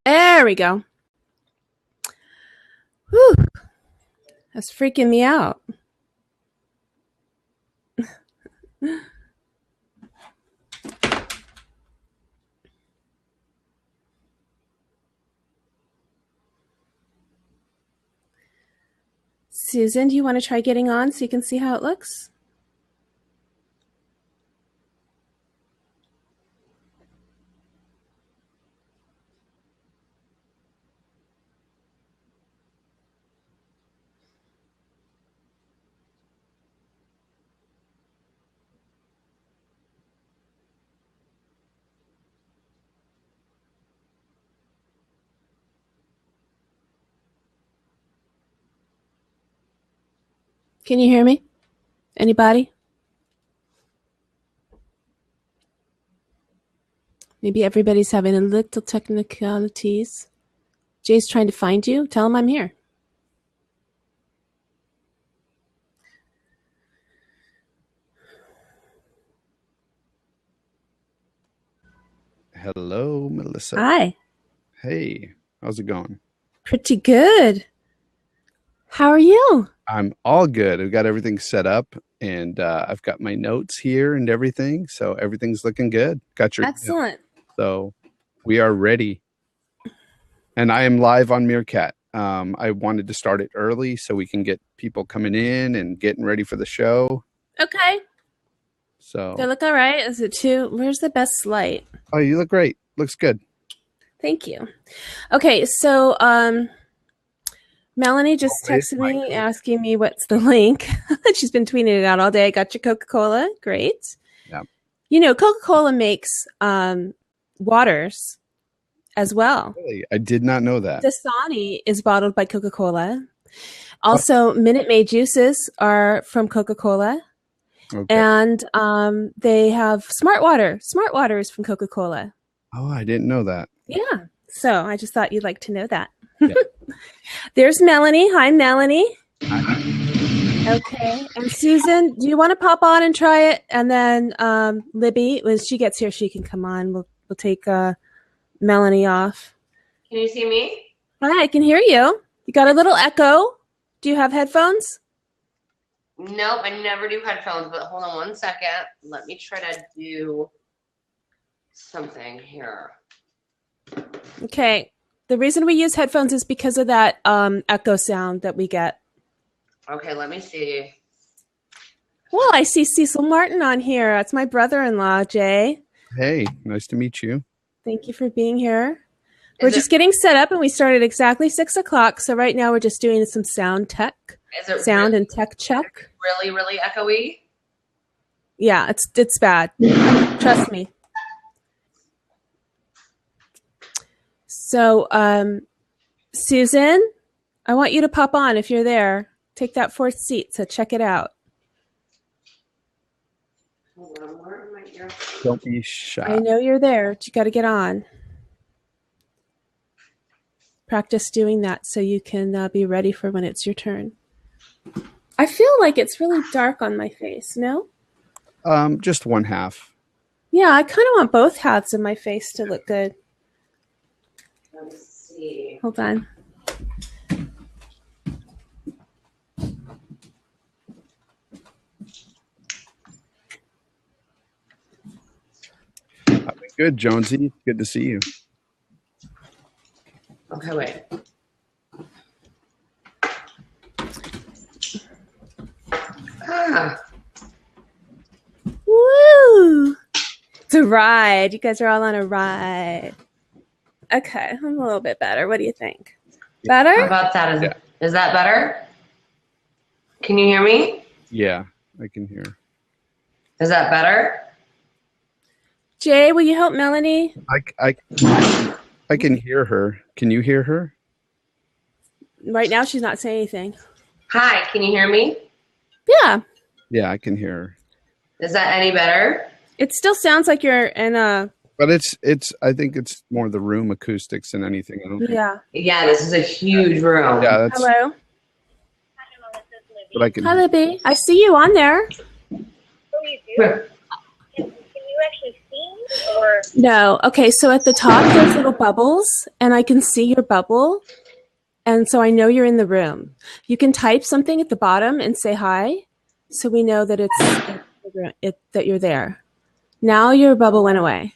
There we go. Whew. That's freaking me out. Susan, do you want to try getting on so you can see how it looks? Can you hear me? Anybody? Maybe everybody's having a little technicalities. Jay's trying to find you. Tell him I'm here. Hello, Melissa. Hi. Hey, how's it going? Pretty good. How are you? I'm all good. I've got everything set up, and I've got my notes here and everything, so everything's looking good. Got your Excellent. So we are ready. And I am live on Meerkat. I wanted to start it early so we can get people coming in and getting ready for the show. Okay. So They look all right. Is it too? Where's the best light? Oh, you look great. Looks good. Thank you. Okay, so Melany just texted me asking me what's the link. She's been tweeting it out all day. I got your Coca-Cola. Great. Yeah. You know, Coca-Cola makes waters as well. Really? I did not know that. Dasani is bottled by Coca-Cola. Also, Minute Maid juices are from Coca-Cola. Okay. And they have Smart Water. Smart Water is from Coca-Cola. Oh, I didn't know that. Yeah. So I just thought you'd like to know that. Yeah. There's Melany. Hi, Melany. Hi. Okay. And Susan, do you want to pop on and try it? And then Libby, when she gets here, she can come on. We'll take Melany off. Can you see me? Hi, I can hear you. You got a little echo. Do you have headphones? Nope, I never do headphones, but hold on one second. Let me try to do something here. Okay. The reason we use headphones is because of that echo sound that we get. Okay, let me see. Well, I see Cecil Martin on here. That's my brother-in-law, Jay. Hey, nice to meet you. Thank you for being here. We're just getting set up, and we started exactly 6 o'clock. So right now we're just doing some sound tech, sound really, and tech check. Really, really echoey? Yeah, it's bad. Trust me. So, Susan, I want you to pop on if you're there. Take that fourth seat, so check it out. Hold on, where am I here? Don't be shy. I know you're there, but you got to get on. Practice doing that so you can be ready for when it's your turn. I feel like it's really dark on my face, no? Just one half. Yeah, I kind of want both halves of my face to look good. Let me see. Hold on. Good, Jonesy. Good to see you. Okay, wait. Ah. Woo! It's a ride. You guys are all on a ride. Okay, I'm a little bit better. What do you think? Better? How about that? Is that better? Can you hear me? Yeah, I can hear. Is that better? Jay, will you help Melany? I can hear her. Can you hear her? Right now, she's not saying anything. Hi, can you hear me? Yeah. Yeah, I can hear her. Is that any better? It still sounds like you're in a... But it's. I think it's more the room acoustics than anything. I don't think. Yeah. Yeah, this is a huge room. Yeah, that's. Hello. But I can. Hi, Libby. I see you on there. Oh, you do? Can you actually see me? Or No. Okay, so at the top there's little bubbles, and I can see your bubble, and so I know you're in the room. You can type something at the bottom and say hi, so we know that that you're there. Now your bubble went away.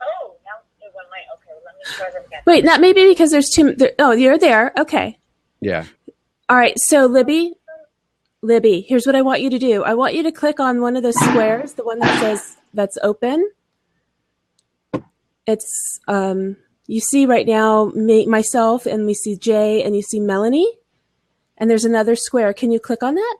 oh, now it went away. Okay, let me try that again. Wait, not maybe because there's two. Oh, you're there. Okay. Yeah. All right. So Libby, here's what I want you to do. I want you to click on one of those squares, the one that says that's open. It's you see right now myself, and we see Jay, and you see Melany, and there's another square. Can you click on that?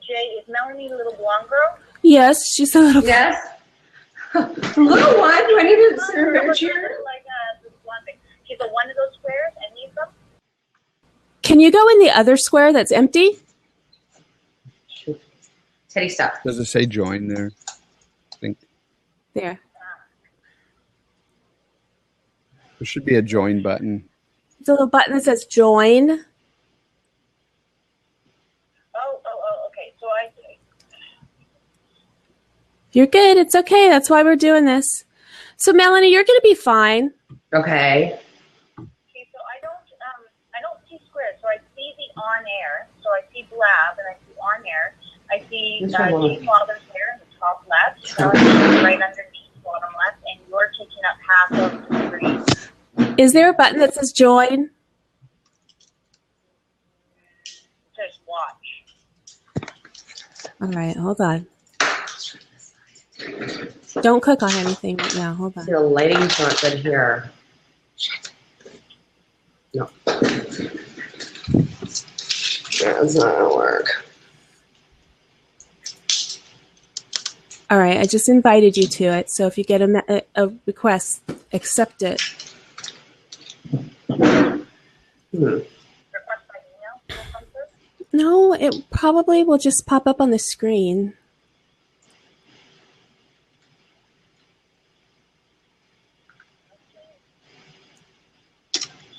Jay, is Melany a little blonde girl? Yes, she's a little. Yes. Little one. Do I need to sit her in a chair? Like this blonde thing. She's a one of those squares, any of them? Can you go in the other square that's empty? Teddy, stop. Does it say join there? I think There. there should be a join button. It's a little button that says join. Oh, okay. So You're good. It's okay. That's why we're doing this. So Melany, you're going to be fine. Okay. okay, so I don't see squares. So I see the on air. So I see Blab and I see on air. I see This one. Jay Father's there in the top left. So I see right underneath bottom left, and you're taking up half of the screen. Is there a button that says join? It says watch. All right, hold on. Don't click on anything right now. Hold on. The lighting's not good here. No. That's not gonna work. All right, I just invited you to it. So if you get a request, accept it. Request by email. Will come through? No, it probably will just pop up on the screen.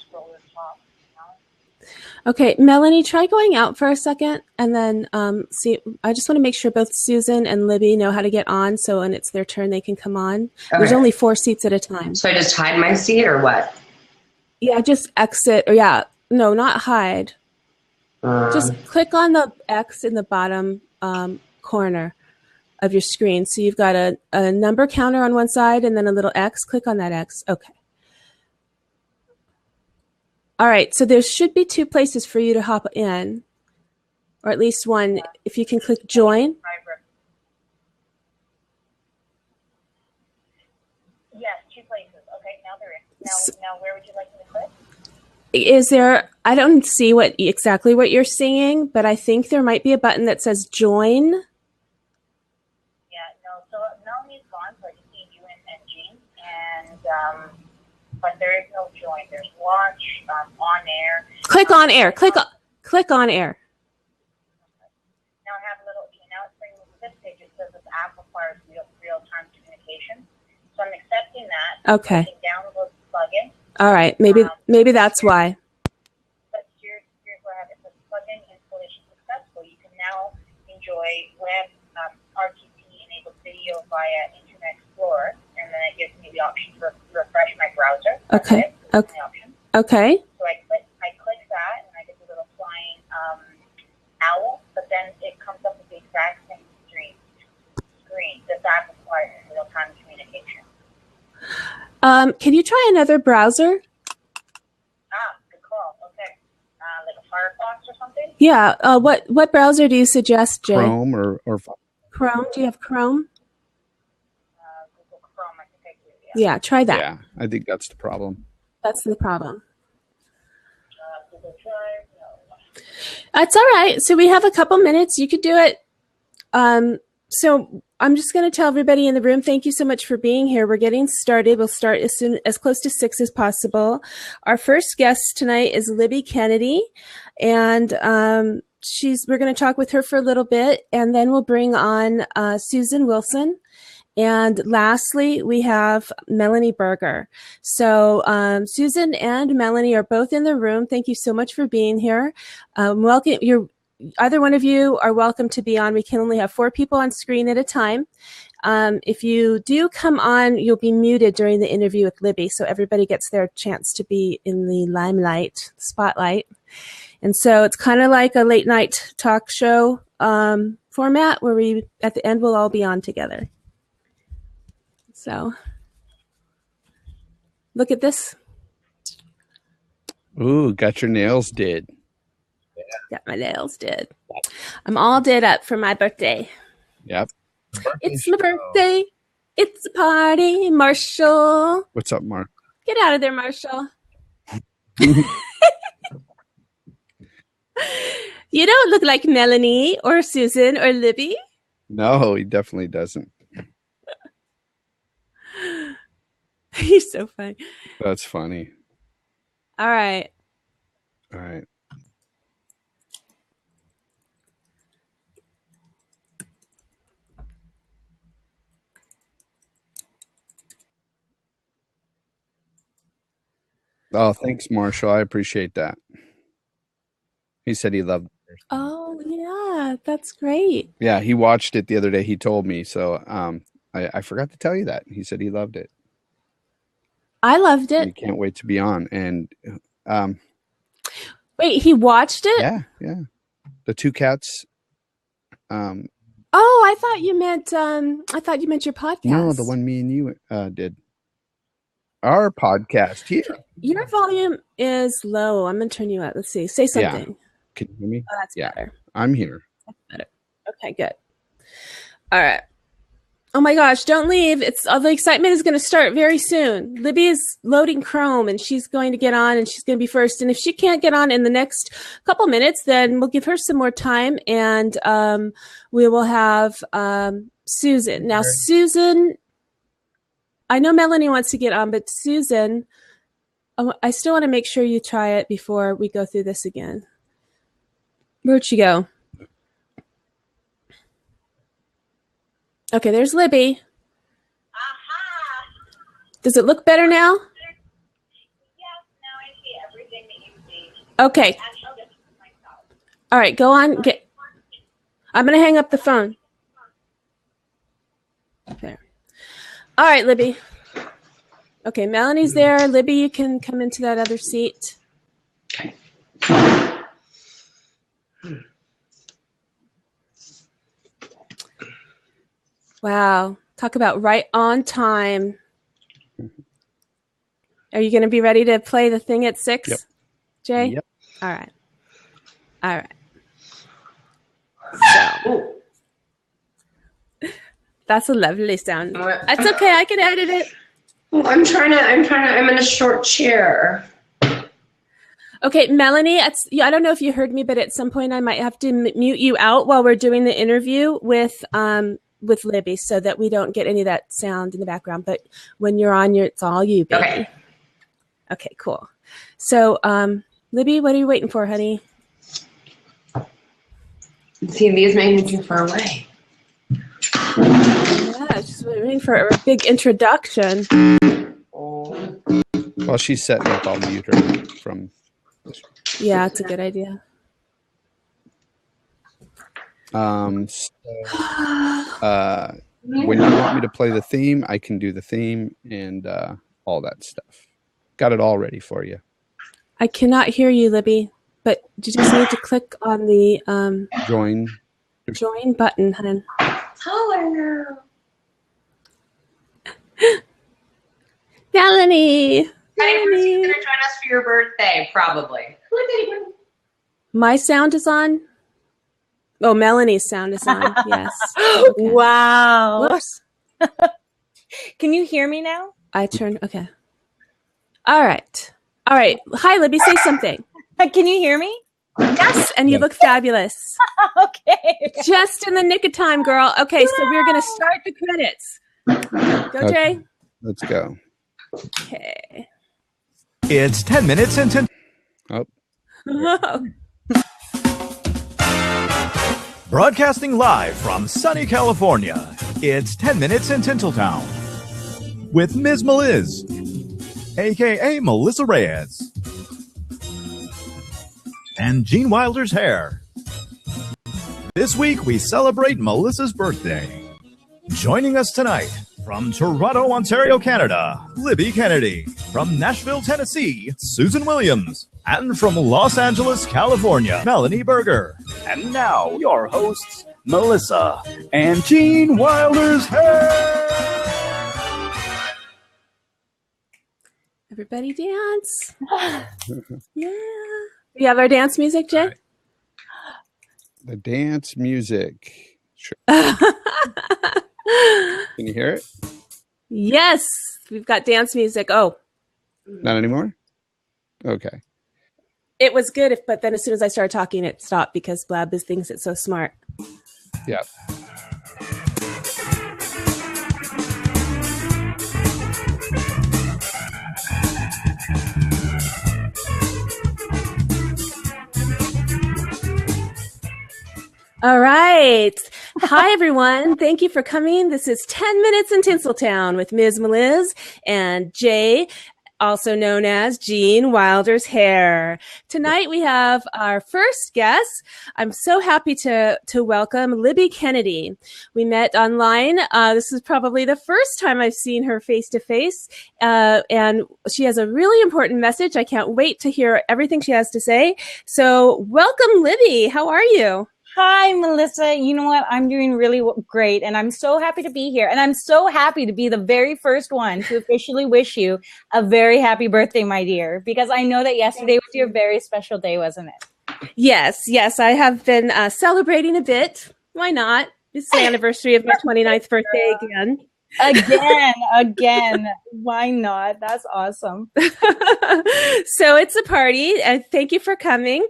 Scroll to the top. Okay, Melany, try going out for a second, and then see. I just want to make sure both Susan and Libby know how to get on, so when it's their turn, they can come on. There's Okay. only 4 seats at a time. So I just hide my seat or what? Yeah, just exit, or no, not hide. Just click on the X in the bottom corner of your screen. So you've got a number counter on one side and then a little X. Click on that X. Okay. All right, so there should be 2 places for you to hop in, or at least one. If you can click join. Yes, 2 places. Okay, now there is. Now where would you like me to click? Is there, I don't see exactly what you're seeing, but I think there might be a button that says join. Yeah, no, so Melanie's gone, so I just see you and Jean, and but there is no join. There's watch, on air. Click on air. Click on air. Now I have a little, now it's bringing me to this page. It says this app requires real-time communication. So I'm accepting that. Okay. I can download the plugin. All right. Maybe that's why. But here's where I have it. It says plugin installation successful. You can now enjoy web RTP-enabled video via Internet Explorer, and then it gives me the option to refresh my browser. Okay. That's my option. Okay. So I click that, and I get the little flying owl, but then it comes up with the exact same screen. Does that require real-time communication? Can you try another browser? Good call. Okay. Like a Firefox or something? Yeah. What browser do you suggest, Jay? Chrome or Chrome? Do you have Chrome? Google Chrome, I think I do, yeah. Yeah, try that. yeah, I think that's the problem. That's the problem. Google Drive, no. That's all right. So we have a couple minutes. You could do it. So I'm just going to tell everybody in the room, thank you so much for being here. We're getting started. We'll start as close to 6 as possible. Our first guest tonight is Libby Kennedy, and we're going to talk with her for a little bit, and then we'll bring on Susan Wilson. And lastly, we have Melany Berger. So Susan and Melany are both in the room. Thank you so much for being here. Welcome. either one of you are welcome to be on. We can only have 4 people on screen at a time. If you do come on, you'll be muted during the interview with Libby, so everybody gets their chance to be in the limelight, spotlight. And so it's kind of like a late night talk show format where we, at the end, we'll all be on together. So, look at this. Ooh, got your nails did. Got my nails did. I'm all did up for my birthday. Yep. It's my birthday. It's a party, Marshall. What's up, Mark? Get out of there, Marshall. You don't look like Melany or Susan or Libby. No, he definitely doesn't. He's so funny. That's funny. All right. All right. Oh, thanks, Marshall. I appreciate that. He said he loved it. Oh, yeah. That's great. Yeah, he watched it the other day. He told me. So I forgot to tell you that. He said he loved it. I loved He it. can't wait to be on. And Wait, he watched it? yeah. The 2 cats. Oh, I thought you meant your podcast. No, the one me and you did. Our podcast here. Your volume is low. I'm gonna turn you up. Let's see. Say something. Yeah. Can you hear me? Oh, that's Yeah. better. I'm here. That's better. Okay, good. All right. Oh my gosh, don't leave. It's the excitement is going to start very soon. Libby is loading Chrome and she's going to get on and she's going to be first. And if she can't get on in the next couple minutes, then we'll give her some more time and we will have Susan. Now, Susan, I know Melany wants to get on, but Susan, I still want to make sure you try it before we go through this again. Where'd she go? Okay, there's Libby. Aha! Does it look better now? Yes, now I see everything that you see. Okay. Actually, I'll just put myself. All right, go on. I'm going to hang up the phone. There. All right, Libby. Okay, Melany's there. Libby, you can come into that other seat. Okay. Wow. Talk about right on time. Are you going to be ready to play the thing at 6, Yep. Jay? Yep. All right. All right. So, that's a lovely sound. That's okay. I can edit it. I'm in a short chair. Okay, Melany, I don't know if you heard me, but at some point I might have to mute you out while we're doing the interview with Libby so that we don't get any of that sound in the background. But when you're on, it's all you, baby. Okay. Okay, cool. So, Libby, what are you waiting for, honey? See, these make me too far away. Yeah, just waiting for a big introduction. Oh. While she's setting up, I'll mute her from. Yeah, it's a good idea. When you want me to play the theme, I can do the theme and all that stuff. Got it all ready for you. I cannot hear you, Libby, but you just need to click on the Join. join button, hon. Hello. Melany! Anyone's gonna join us for your birthday, probably. My sound is on. Oh, Melany's sound is on. Yes. Okay. Wow. Whoops. Can you hear me now? I turned. Okay. All right. All right. Hi, Libby. Say something. Can you hear me? Yes, and you look fabulous. Okay. Just in the nick of time, girl. Okay, so we're gonna start the credits. Go, Okay. Jay. Let's go. Okay. It's 10 minutes and 10. Oh, Broadcasting live from sunny California. It's 10 minutes in Tinsel Town. With Ms. Meliz, a.k.a. Melissa Reyes. And Gene Wilder's hair. This week, we celebrate Melissa's birthday. Joining us tonight, from Toronto, Ontario, Canada, Libby Kennedy. From Nashville, Tennessee, Susan Williams. And from Los Angeles, California, Melany Berger. And now, your hosts, Melissa and Gene Wilder's hair. Everybody dance. Yeah. We have our dance music, Jay? Right. The dance music. Sure. Can you hear it? Yes. We've got dance music. Oh. Not anymore? Okay. It was good, but then as soon as I started talking, it stopped because Blab thinks it's so smart. Yeah. All right. Hi, everyone. Thank you for coming. This is 10 Minutes in Tinsel Town with Ms. Meliz and Jay, also known as Gene Wilder's hair. Tonight we have our first guest. I'm so happy to welcome Libby Kennedy. We met online. This is probably the first time I've seen her face to face. And she has a really important message. I can't wait to hear everything she has to say. So welcome, Libby. How are you? Hi, Melissa. You know what? I'm doing really great, and I'm so happy to be here. And I'm so happy to be the very first one to officially wish you a very happy birthday, my dear, because I know that yesterday was your very special day, wasn't it? Yes. I have been celebrating a bit. Why not? It's the anniversary of my 29th birthday again. Again. Why not? That's awesome. So it's a party. Thank you for coming.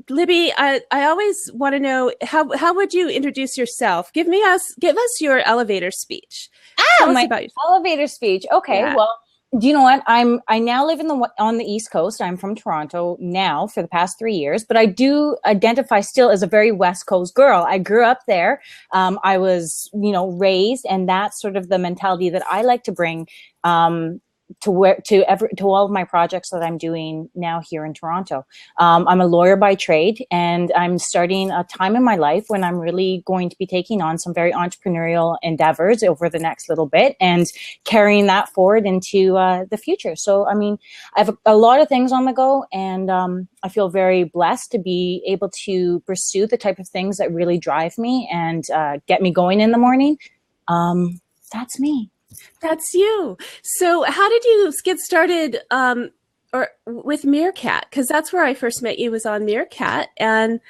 Libby, I always want to know how would you introduce yourself? Give us your elevator speech. Tell us about yourself. Elevator speech. Okay. Yeah. Well, do you know what? I now live on the East Coast. I'm from Toronto now for the past 3 years, but I do identify still as a very West Coast girl. I grew up there. I was, raised, and that's sort of the mentality that I like to bring to all of my projects that I'm doing now here in Toronto. I'm a lawyer by trade, and I'm starting a time in my life when I'm really going to be taking on some very entrepreneurial endeavors over the next little bit and carrying that forward into the future. So, I have a lot of things on the go, and I feel very blessed to be able to pursue the type of things that really drive me and get me going in the morning. That's me. That's you. So how did you get started with Meerkat? Because that's where I first met you, was on Meerkat. And,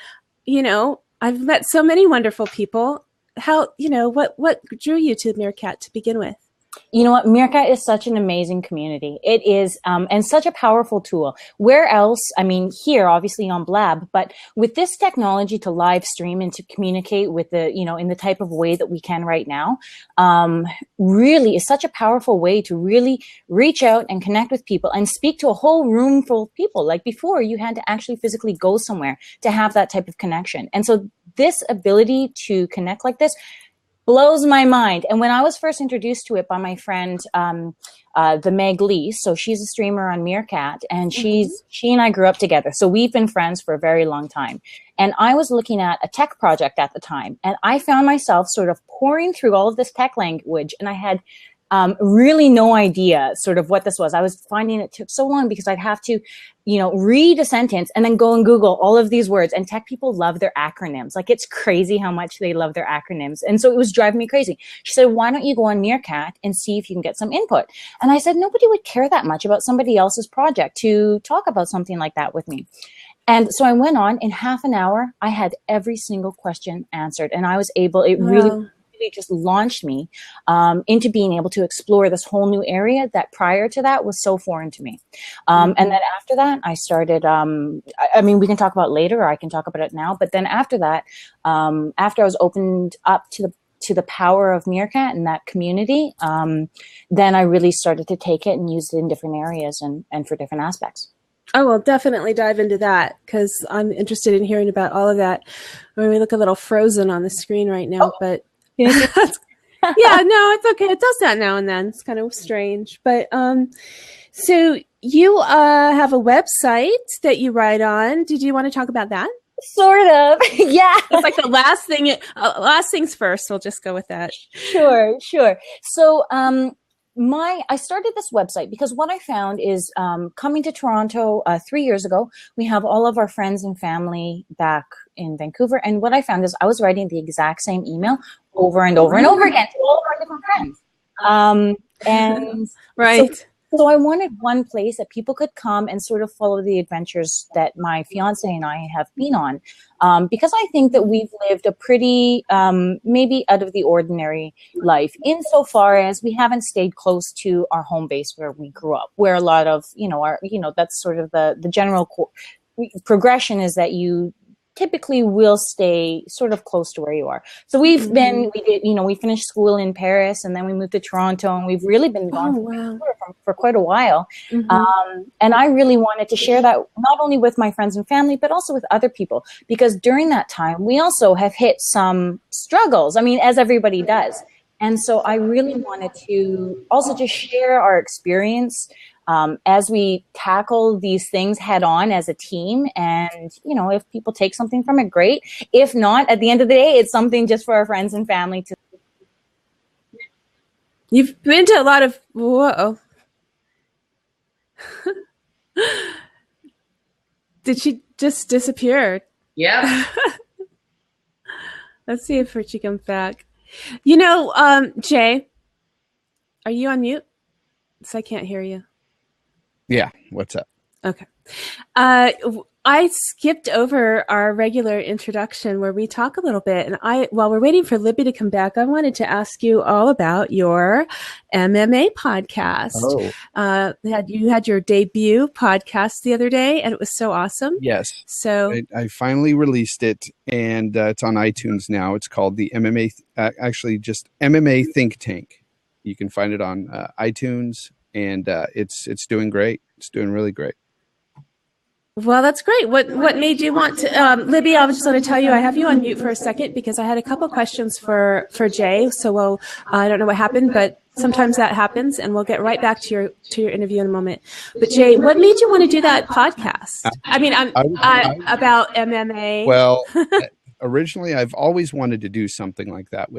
I've met so many wonderful people. What drew you to Meerkat to begin with? You know what? Meerkat is such an amazing community. It is, and such a powerful tool. Where else? Here, obviously on Blab, but with this technology to live stream and to communicate with in the type of way that we can right now, really is such a powerful way to really reach out and connect with people and speak to a whole room full of people. Like before, you had to actually physically go somewhere to have that type of connection. And so this ability to connect like this blows my mind. And when I was first introduced to it by my friend, the Meg Lee, so she's a streamer on Meerkat, and she and I grew up together. So we've been friends for a very long time. And I was looking at a tech project at the time, and I found myself sort of pouring through all of this tech language, and I had really no idea sort of what this was. I was finding it took so long because I'd have to, read a sentence and then go and Google all of these words. And tech people love their acronyms. Like, it's crazy how much they love their acronyms. And so it was driving me crazy. She said, why don't you go on Meerkat and see if you can get some input? And I said, nobody would care that much about somebody else's project to talk about something like that with me. And so I went on. In half an hour, I had every single question answered. And I was able, really just launched me into being able to explore this whole new area that prior to that was so foreign to me. And then after that, I started, we can talk about it later, or I can talk about it now. But then after that, after I was opened up to the power of Meerkat and that community, then I really started to take it and use it in different areas and for different aspects. Oh, we'll definitely dive into that because I'm interested in hearing about all of that. We look a little frozen on the screen right now, but yeah, no, it's okay. It does that now and then. It's kind of strange. But so you have a website that you write on. Did you want to talk about that? Sort of. Yeah. It's like the last thing. Last things first. We'll just go with that. Sure. So, I started this website because what I found is coming to Toronto 3 years ago, we have all of our friends and family back in Vancouver. And what I found is I was writing the exact same email over and over and over again to all of our different friends. And Right. So I wanted one place that people could come and sort of follow the adventures that my fiance and I have been on. Because I think that we've lived a pretty, maybe out of the ordinary life insofar as we haven't stayed close to our home base where we grew up, where a lot of, that's sort of the general progression is that you typically will stay sort of close to where you are. So we finished school in Paris and then we moved to Toronto and we've really been gone for quite a while. Mm-hmm. And I really wanted to share that not only with my friends and family, but also with other people, because during that time, we also have hit some struggles. I mean, as everybody does. And so I really wanted to also just share our experience as we tackle these things head on as a team. And, if people take something from it, great. If not, at the end of the day, it's something just for our friends and family to. You've been to a lot of, whoa. Did she just disappear? Yeah. Let's see if she comes back. Jay, are you on mute? So I can't hear you. Yeah. What's up? Okay. I skipped over our regular introduction where we talk a little bit. And while we're waiting for Libby to come back, I wanted to ask you all about your MMA podcast. Oh. You had your debut podcast the other day, and it was so awesome. Yes. So I finally released it, and it's on iTunes now. It's called the just MMA Think Tank. You can find it on iTunes, and it's doing great. It's doing really great. Well, that's great. What made you want to, Libby, I was just going to tell you, I have you on mute for a second because I had a couple questions for Jay. So I don't know what happened, but sometimes that happens, and we'll get right back to your interview in a moment. But Jay, what made you want to do that podcast? About MMA. Well, originally I've always wanted to do something like that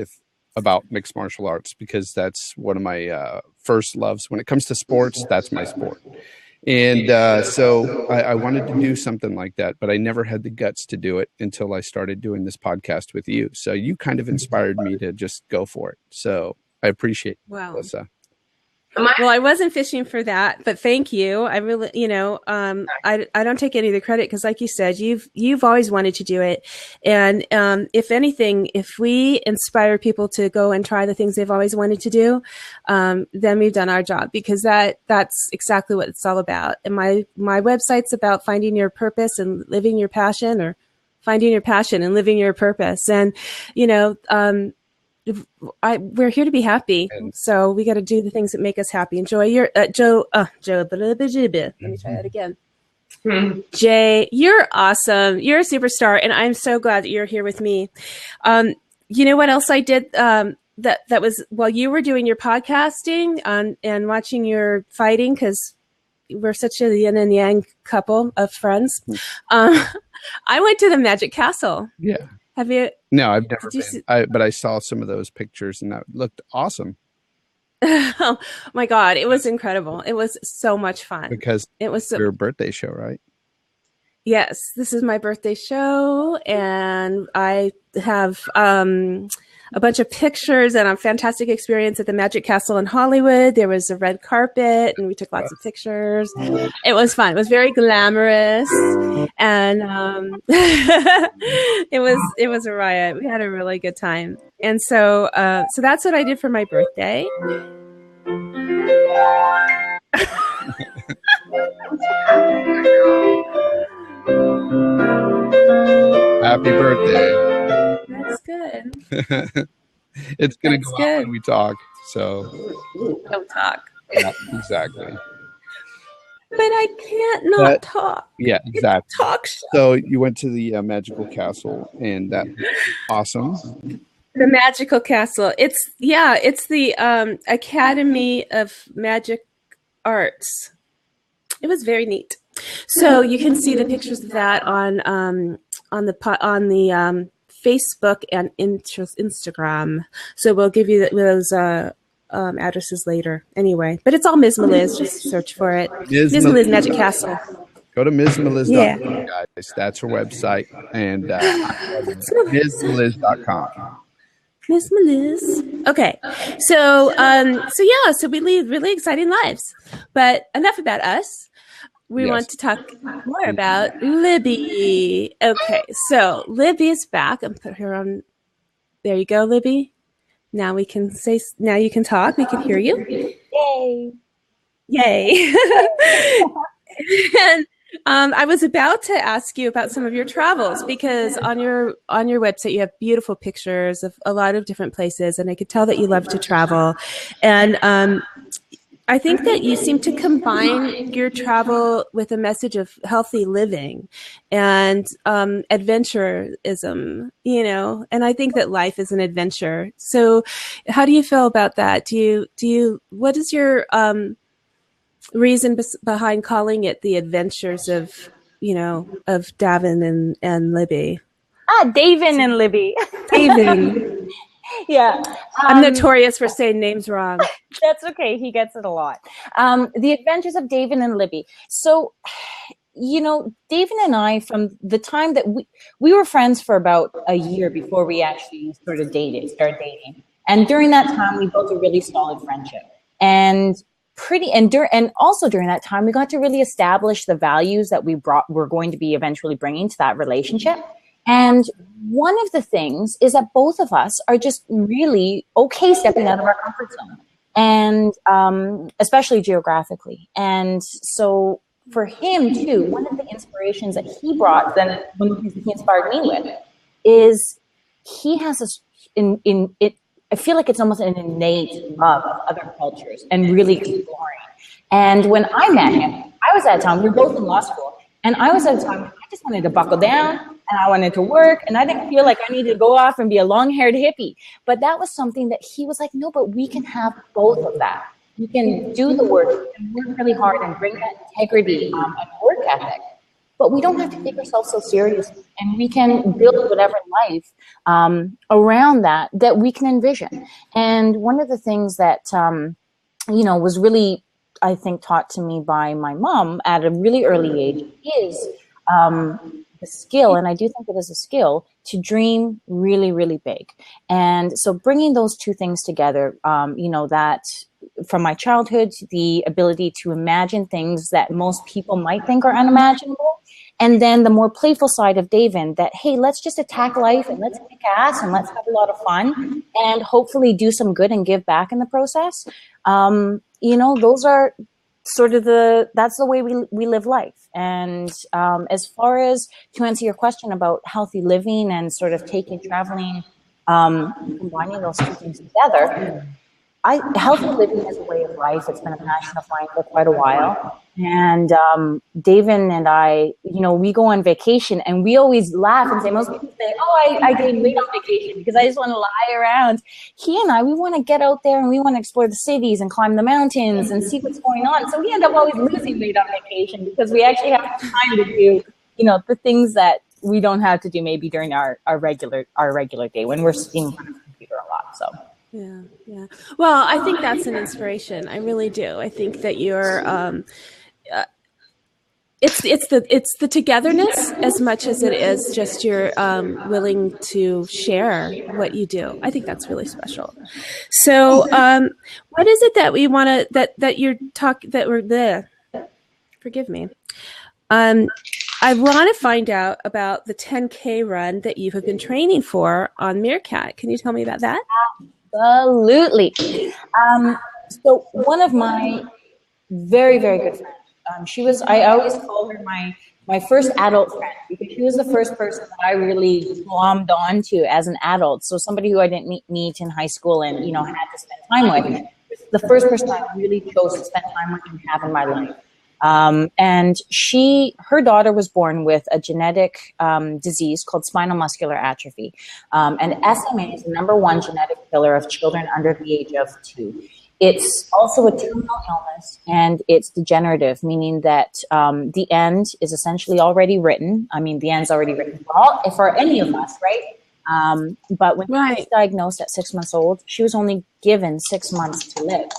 about mixed martial arts, because that's one of my first loves. When it comes to sports, that's my sport. And so I wanted to do something like that, but I never had the guts to do it until I started doing this podcast with you. So you kind of inspired me to just go for it. So I appreciate it, Melissa. Well, I wasn't fishing for that, but thank you. I really, I don't take any of the credit because, like you said, you've always wanted to do it, and if anything, if we inspire people to go and try the things they've always wanted to do, then we've done our job, because that's exactly what it's all about. And my website's about finding your purpose and living your passion, or finding your passion and living your purpose, and we're here to be happy, so we got to do the things that make us happy. Enjoy your Joe. Let me try that again. Jay, you're awesome. You're a superstar, and I'm so glad that you're here with me. You know what else I did? That was while you were doing your podcasting and watching your fighting, because we're such a yin and yang couple of friends. I went to the Magic Castle. Yeah. Have you? No, I've never been. But I saw some of those pictures, and that looked awesome. Oh my God, it was incredible. It was so much fun. Because it was your birthday show, right? Yes, this is my birthday show, and I have a bunch of pictures and a fantastic experience at the Magic Castle in Hollywood. There was a red carpet, and we took lots of pictures. It was fun. It was very glamorous, and it was a riot. We had a really good time, and so that's what I did for my birthday. Happy birthday. That's good. It's going to go out when we talk. So don't talk. Yeah, exactly. But I can't not talk. Yeah, exactly. Talk. So you went to the Magical Castle, and that was awesome. The Magical Castle. It's the Academy of Magic Arts. It was very neat. So you can see the pictures of that on Facebook and Instagram. So we'll give you those addresses later. Anyway, but it's all Ms. Meliz. Just search for it. Ms. Meliz Magic Castle. Go to MsMeliz.com, Yeah. guys. That's her website. And MsMeliz.com. Miss Meliz. Okay. So we lead really exciting lives. But enough about us. We Yes. want to talk more about Libby. Okay. So Libby is back. I'm put her on. There you go, Libby. Now you can talk. We can hear you. Yay. And I was about to ask you about some of your travels, because on your website you have beautiful pictures of a lot of different places, and I could tell that you love to travel. And I think that you seem to combine your travel with a message of healthy living and adventurism, and I think that life is an adventure. So how do you feel about that? What is your reason behind calling it the adventures of Davin and Libby? Davin and Libby. Davin. Yeah. I'm notorious for saying names wrong. That's okay. He gets it a lot. The Adventures of Davin and Libby. So, Davin and I, from the time that we were friends for about a year before we actually started dating. And during that time, we built a really solid friendship. And also during that time, we got to really establish the values that we're going to be eventually bringing to that relationship. And one of the things is that both of us are just really okay stepping out of our comfort zone, and especially geographically. And so for him too, one of the inspirations that he brought, then he inspired me with, is he has this I feel like it's almost an innate love of other cultures and really exploring. And when I met him, I was at a time, we were both in law school, and I was at a time I just wanted to buckle down and I wanted to work, and I didn't feel like I needed to go off and be a long-haired hippie. But that was something that he was like, no, but we can have both of that. You can do the work and work really hard and bring that integrity and work ethic. But we don't have to take ourselves so seriously, and we can build whatever life around that we can envision. And one of the things that was really, I think, taught to me by my mom at a really early age is the skill, and I do think it is a skill, to dream really, really big. And so bringing those two things together, that from my childhood, the ability to imagine things that most people might think are unimaginable. And then the more playful side of Davin, that, hey, let's just attack life and let's kick ass and let's have a lot of fun and hopefully do some good and give back in the process. Those are sort of that's the way we live life. And as far as to answer your question about healthy living and sort of traveling, combining those two things together, healthy living is a way of life. It's been a passion of mine for quite a while. And Davin and I, we go on vacation and we always laugh and say, most people say, I gained weight on vacation because I just want to lie around. He and I, we want to get out there and we want to explore the cities and climb the mountains and see what's going on. So we end up always losing weight on vacation because we actually have time to do, the things that we don't have to do maybe during our regular day when we're sitting in front of the computer a lot. So. Yeah. Well, I think that's an inspiration. I really do. I think that you're, it's the togetherness as much as it is just you're willing to share what you do. I think that's really special. So, what is it that we want to forgive me. I want to find out about the 10K run that you have been training for on Meerkat. Can you tell me about that? Absolutely. So one of my very, very good friends, I always call her my first adult friend because she was the first person that I really glommed onto as an adult. So somebody who I didn't meet in high school and, had to spend time with. The first person I really chose to spend time with and have in my life. And her daughter was born with a genetic disease called spinal muscular atrophy. And SMA is the #1 genetic killer of children under the age of 2. It's also a terminal illness, and it's degenerative, meaning that the end is essentially already written. I mean, the end's already written for any of us, right? But when she was diagnosed at 6 months old, she was only given 6 months to live.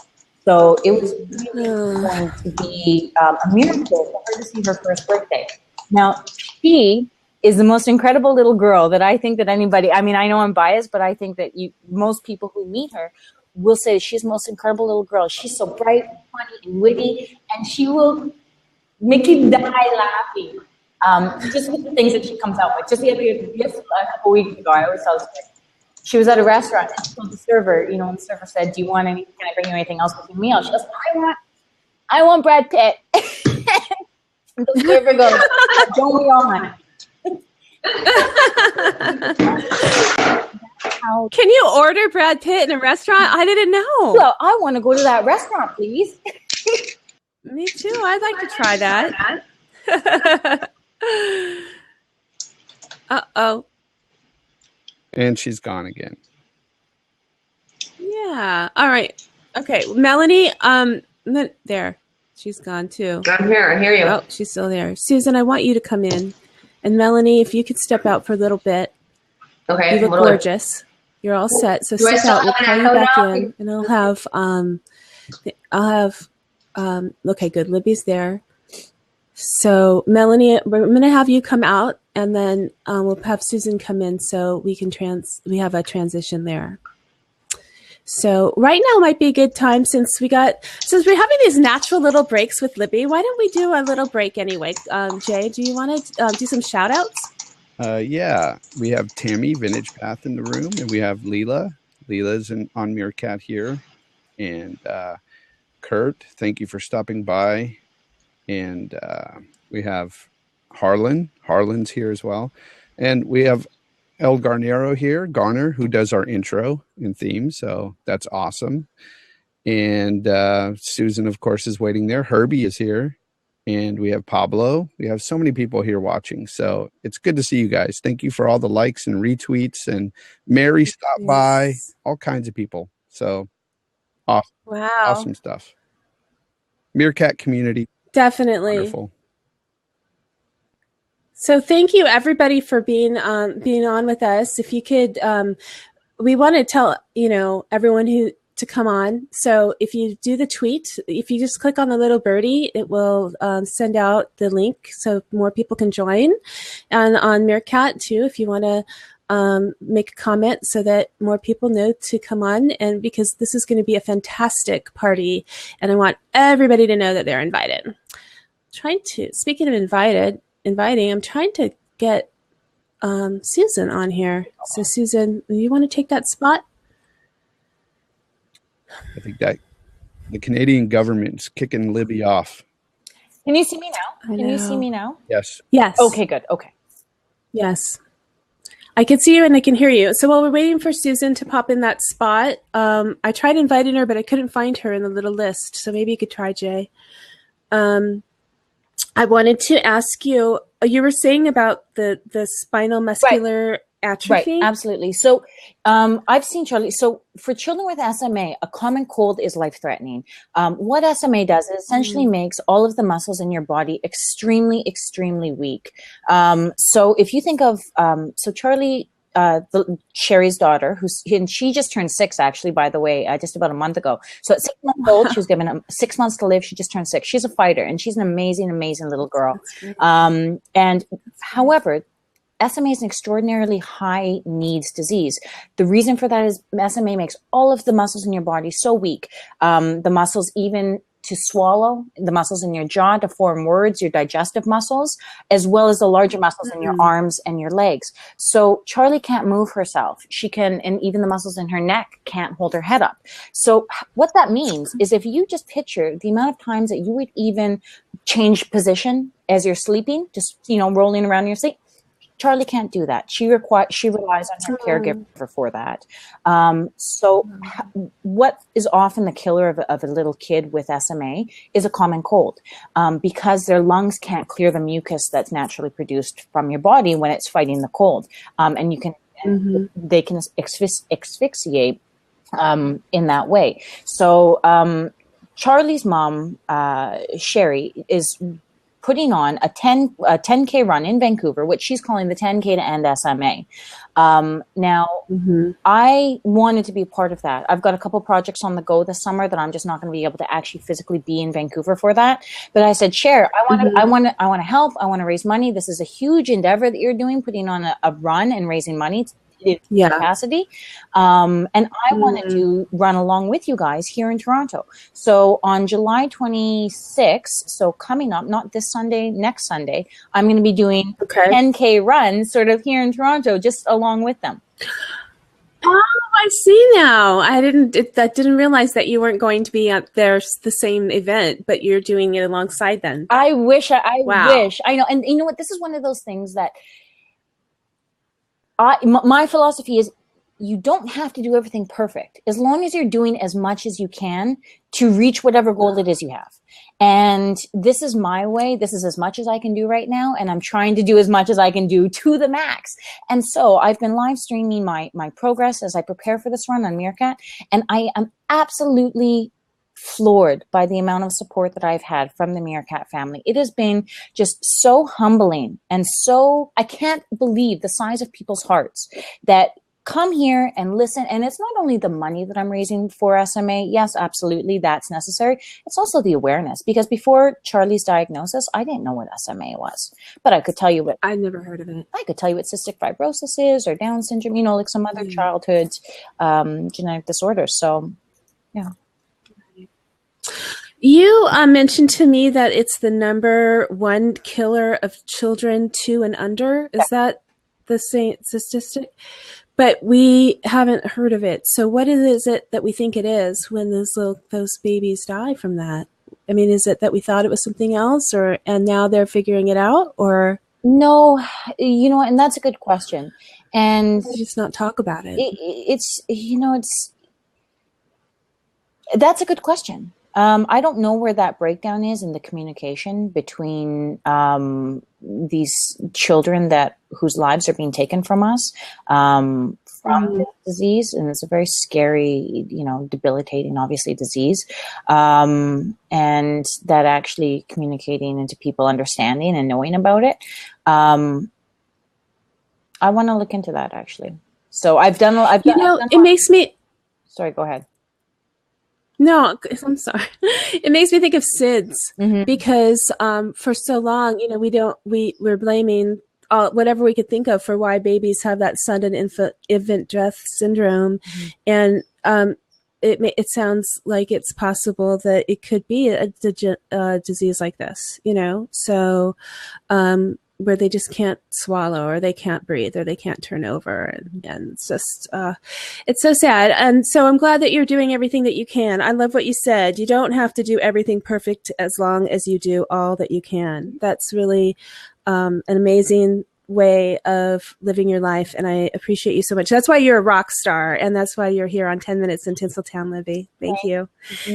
So it was really going to be a miracle for her to see her first birthday. Now, she is the most incredible little girl that I think that anybody, I mean, I know I'm biased, but I think that most people who meet her will say she's the most incredible little girl. She's so bright, funny, and witty, and she will make you die laughing. Just with the things that she comes out with. Just a couple weeks ago, I always tell this story. She was at a restaurant and she told the server, and the server said, "Do you want anything? Can I bring you anything else with your meal?" She goes, I want Brad Pitt." And the server goes, "Don't we all, honey?" Can you order Brad Pitt in a restaurant? I didn't know. Well, I want to go to that restaurant, please. Me too. I'd like to try that. Uh-oh. And she's gone again. Yeah. All right. Okay. Melanie, there. She's gone too. I'm here. I hear you. Oh, she's still there. Susan, I want you to come in. And Melanie, if you could step out for a little bit. Okay. You look gorgeous. You're all set. So step out. We'll call you back in. And I'll have, okay, good. Libby's there. So Melanie, we're going to have you come out, and then we'll have Susan come in so we have a transition there. So right now might be a good time since we're having these natural little breaks with Libby. Why don't we do a little break anyway? Jay, do you want to do some shout outs? Yeah, we have Tammy Vintage Path in the room, and we have Leela. Leela's on Meerkat here. And Kurt, thank you for stopping by. And we have Harlan. Harlan's here as well. And we have El Garnero here, Garner, who does our intro and theme. So that's awesome. And Susan, of course, is waiting there. Herbie is here. And we have Pablo. We have so many people here watching. So it's good to see you guys. Thank you for all the likes and retweets. And Mary stopped by. All kinds of people. So awesome. Wow. Awesome stuff. Meerkat community. Definitely. Wonderful. So thank you everybody for being on with us. If you could, we want to tell everyone to come on. So if you do the tweet, if you just click on the little birdie, it will send out the link so more people can join. And on Meerkat too, if you want to make a comment so that more people know to come on, and because this is going to be a fantastic party, and I want everybody to know that they're invited. Speaking of inviting, I'm trying to get Susan on here. So Susan, you want to take that spot? I think that the Canadian government's kicking Libby off. Can you see me now? Can you see me now? Yes. Yes. Okay, good. Okay. Yes. I can see you and I can hear you. So while we're waiting for Susan to pop in that spot, I tried inviting her, but I couldn't find her in the little list. So maybe you could try, Jay. I wanted to ask you, you were saying about the spinal muscular atrophy? Right, absolutely. So I've seen Charlie. So for children with SMA, a common cold is life-threatening. What SMA does is essentially makes all of the muscles in your body extremely, extremely weak. So if you think of, so Charlie, Sherry's daughter, and she just turned 6, actually, by the way, just about a month ago. So at 6 months old, she was given 6 months to live. She just turned 6. She's a fighter, and she's an amazing, amazing little girl. And however, SMA is an extraordinarily high needs disease. The reason for that is SMA makes all of the muscles in your body so weak. The muscles even to swallow, the muscles in your jaw to form words, your digestive muscles, as well as the larger muscles in your arms and your legs. So Charlie can't move herself. She can, and even the muscles in her neck can't hold her head up. So what that means is if you just picture the amount of times that you would even change position as you're sleeping, just, rolling around in your sleep, Charlie can't do that. She relies on her caregiver for that. So what is often the killer of a little kid with SMA is a common cold, because their lungs can't clear the mucus that's naturally produced from your body when it's fighting the cold. And they can asphyxiate in that way. So Charlie's mom, Sherry, is putting on a 10K run in Vancouver, which she's calling the 10K to end SMA. Now, I wanted to be a part of that. I've got a couple projects on the go this summer that I'm just not going to be able to actually physically be in Vancouver for that. But I said, Cher, I want to help. I want to raise money. This is a huge endeavor that you're doing, putting on a run and raising money capacity. And I wanted to run along with you guys here in Toronto. So on July 26th, so coming up, not this Sunday, next Sunday, I'm going to be doing 10K run sort of here in Toronto, just along with them. Oh, I see now. I didn't realize that you weren't going to be at the same event, but you're doing it alongside them. I wish. I know. And you know what? This is one of those things that my philosophy is you don't have to do everything perfect as long as you're doing as much as you can to reach whatever goal it is you have. And this is my way. This is as much as I can do right now. And I'm trying to do as much as I can do to the max. And so I've been live streaming my progress as I prepare for this run on Meerkat. And I am absolutely floored by the amount of support that I've had from the Meerkat family. It has been just so humbling and so, I can't believe the size of people's hearts that come here and listen. And it's not only the money that I'm raising for SMA. Yes, absolutely. That's necessary. It's also the awareness, because before Charlie's diagnosis, I didn't know what SMA was, but I could tell you what I never heard of it. I could tell you what cystic fibrosis is or Down syndrome, you know, like some other childhood genetic disorders. So yeah. You mentioned to me that it's the number one killer of children 2 and under. Is that the same statistic? But we haven't heard of it. So what is it that we think it is when those babies die from that? I mean, is it that we thought it was something else, and now they're figuring it out, or? No, you know, and that's a good question. And just not talk about it. That's a good question. I don't know where that breakdown is in the communication between these children whose lives are being taken from us from this disease, and it's a very scary, debilitating, obviously, disease, and that actually communicating into people understanding and knowing about it. I want to look into that actually. So it makes me. Sorry, go ahead. No, I'm sorry. It makes me think of SIDS because for so long, we're blaming whatever we could think of for why babies have that sudden infant death syndrome, and it sounds like it's possible that it could be a disease like this, So where they just can't swallow, or they can't breathe, or they can't turn over. And it's just, it's so sad. And so I'm glad that you're doing everything that you can. I love what you said. You don't have to do everything perfect as long as you do all that you can. That's really an amazing way of living your life, and I appreciate you so much. That's why you're a rock star, and that's why you're here on 10 Minutes in Tinsel Town, Libby. Thank you.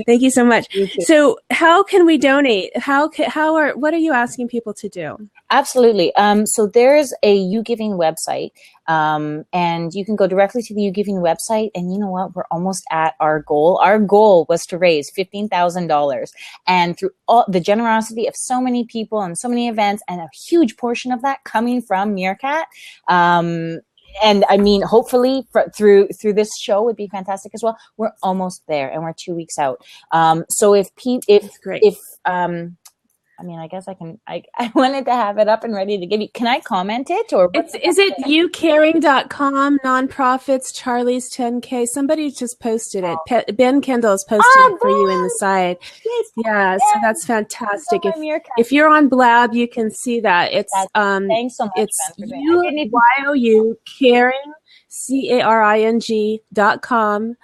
Thank you so much. So how can we donate? What are you asking people to do? Absolutely. So there's a YouGiving website, and you can go directly to the YouGiving website. And you know what? We're almost at our goal. Our goal was to raise $15,000, and through all the generosity of so many people and so many events, and a huge portion of that coming from Meerkat. And I mean, hopefully through this show would be fantastic as well. We're almost there, and we're 2 weeks out. So I guess I can. I wanted to have it up and ready to give you. Can I comment it, or is it youcaring.com nonprofits Charlie's 10K? Somebody just posted it. Ben Kendall has posted it for you in the side. Yeah, so that's fantastic. If you're on Blab, you can see that. It's thanks so much. It's YOU caring caring.com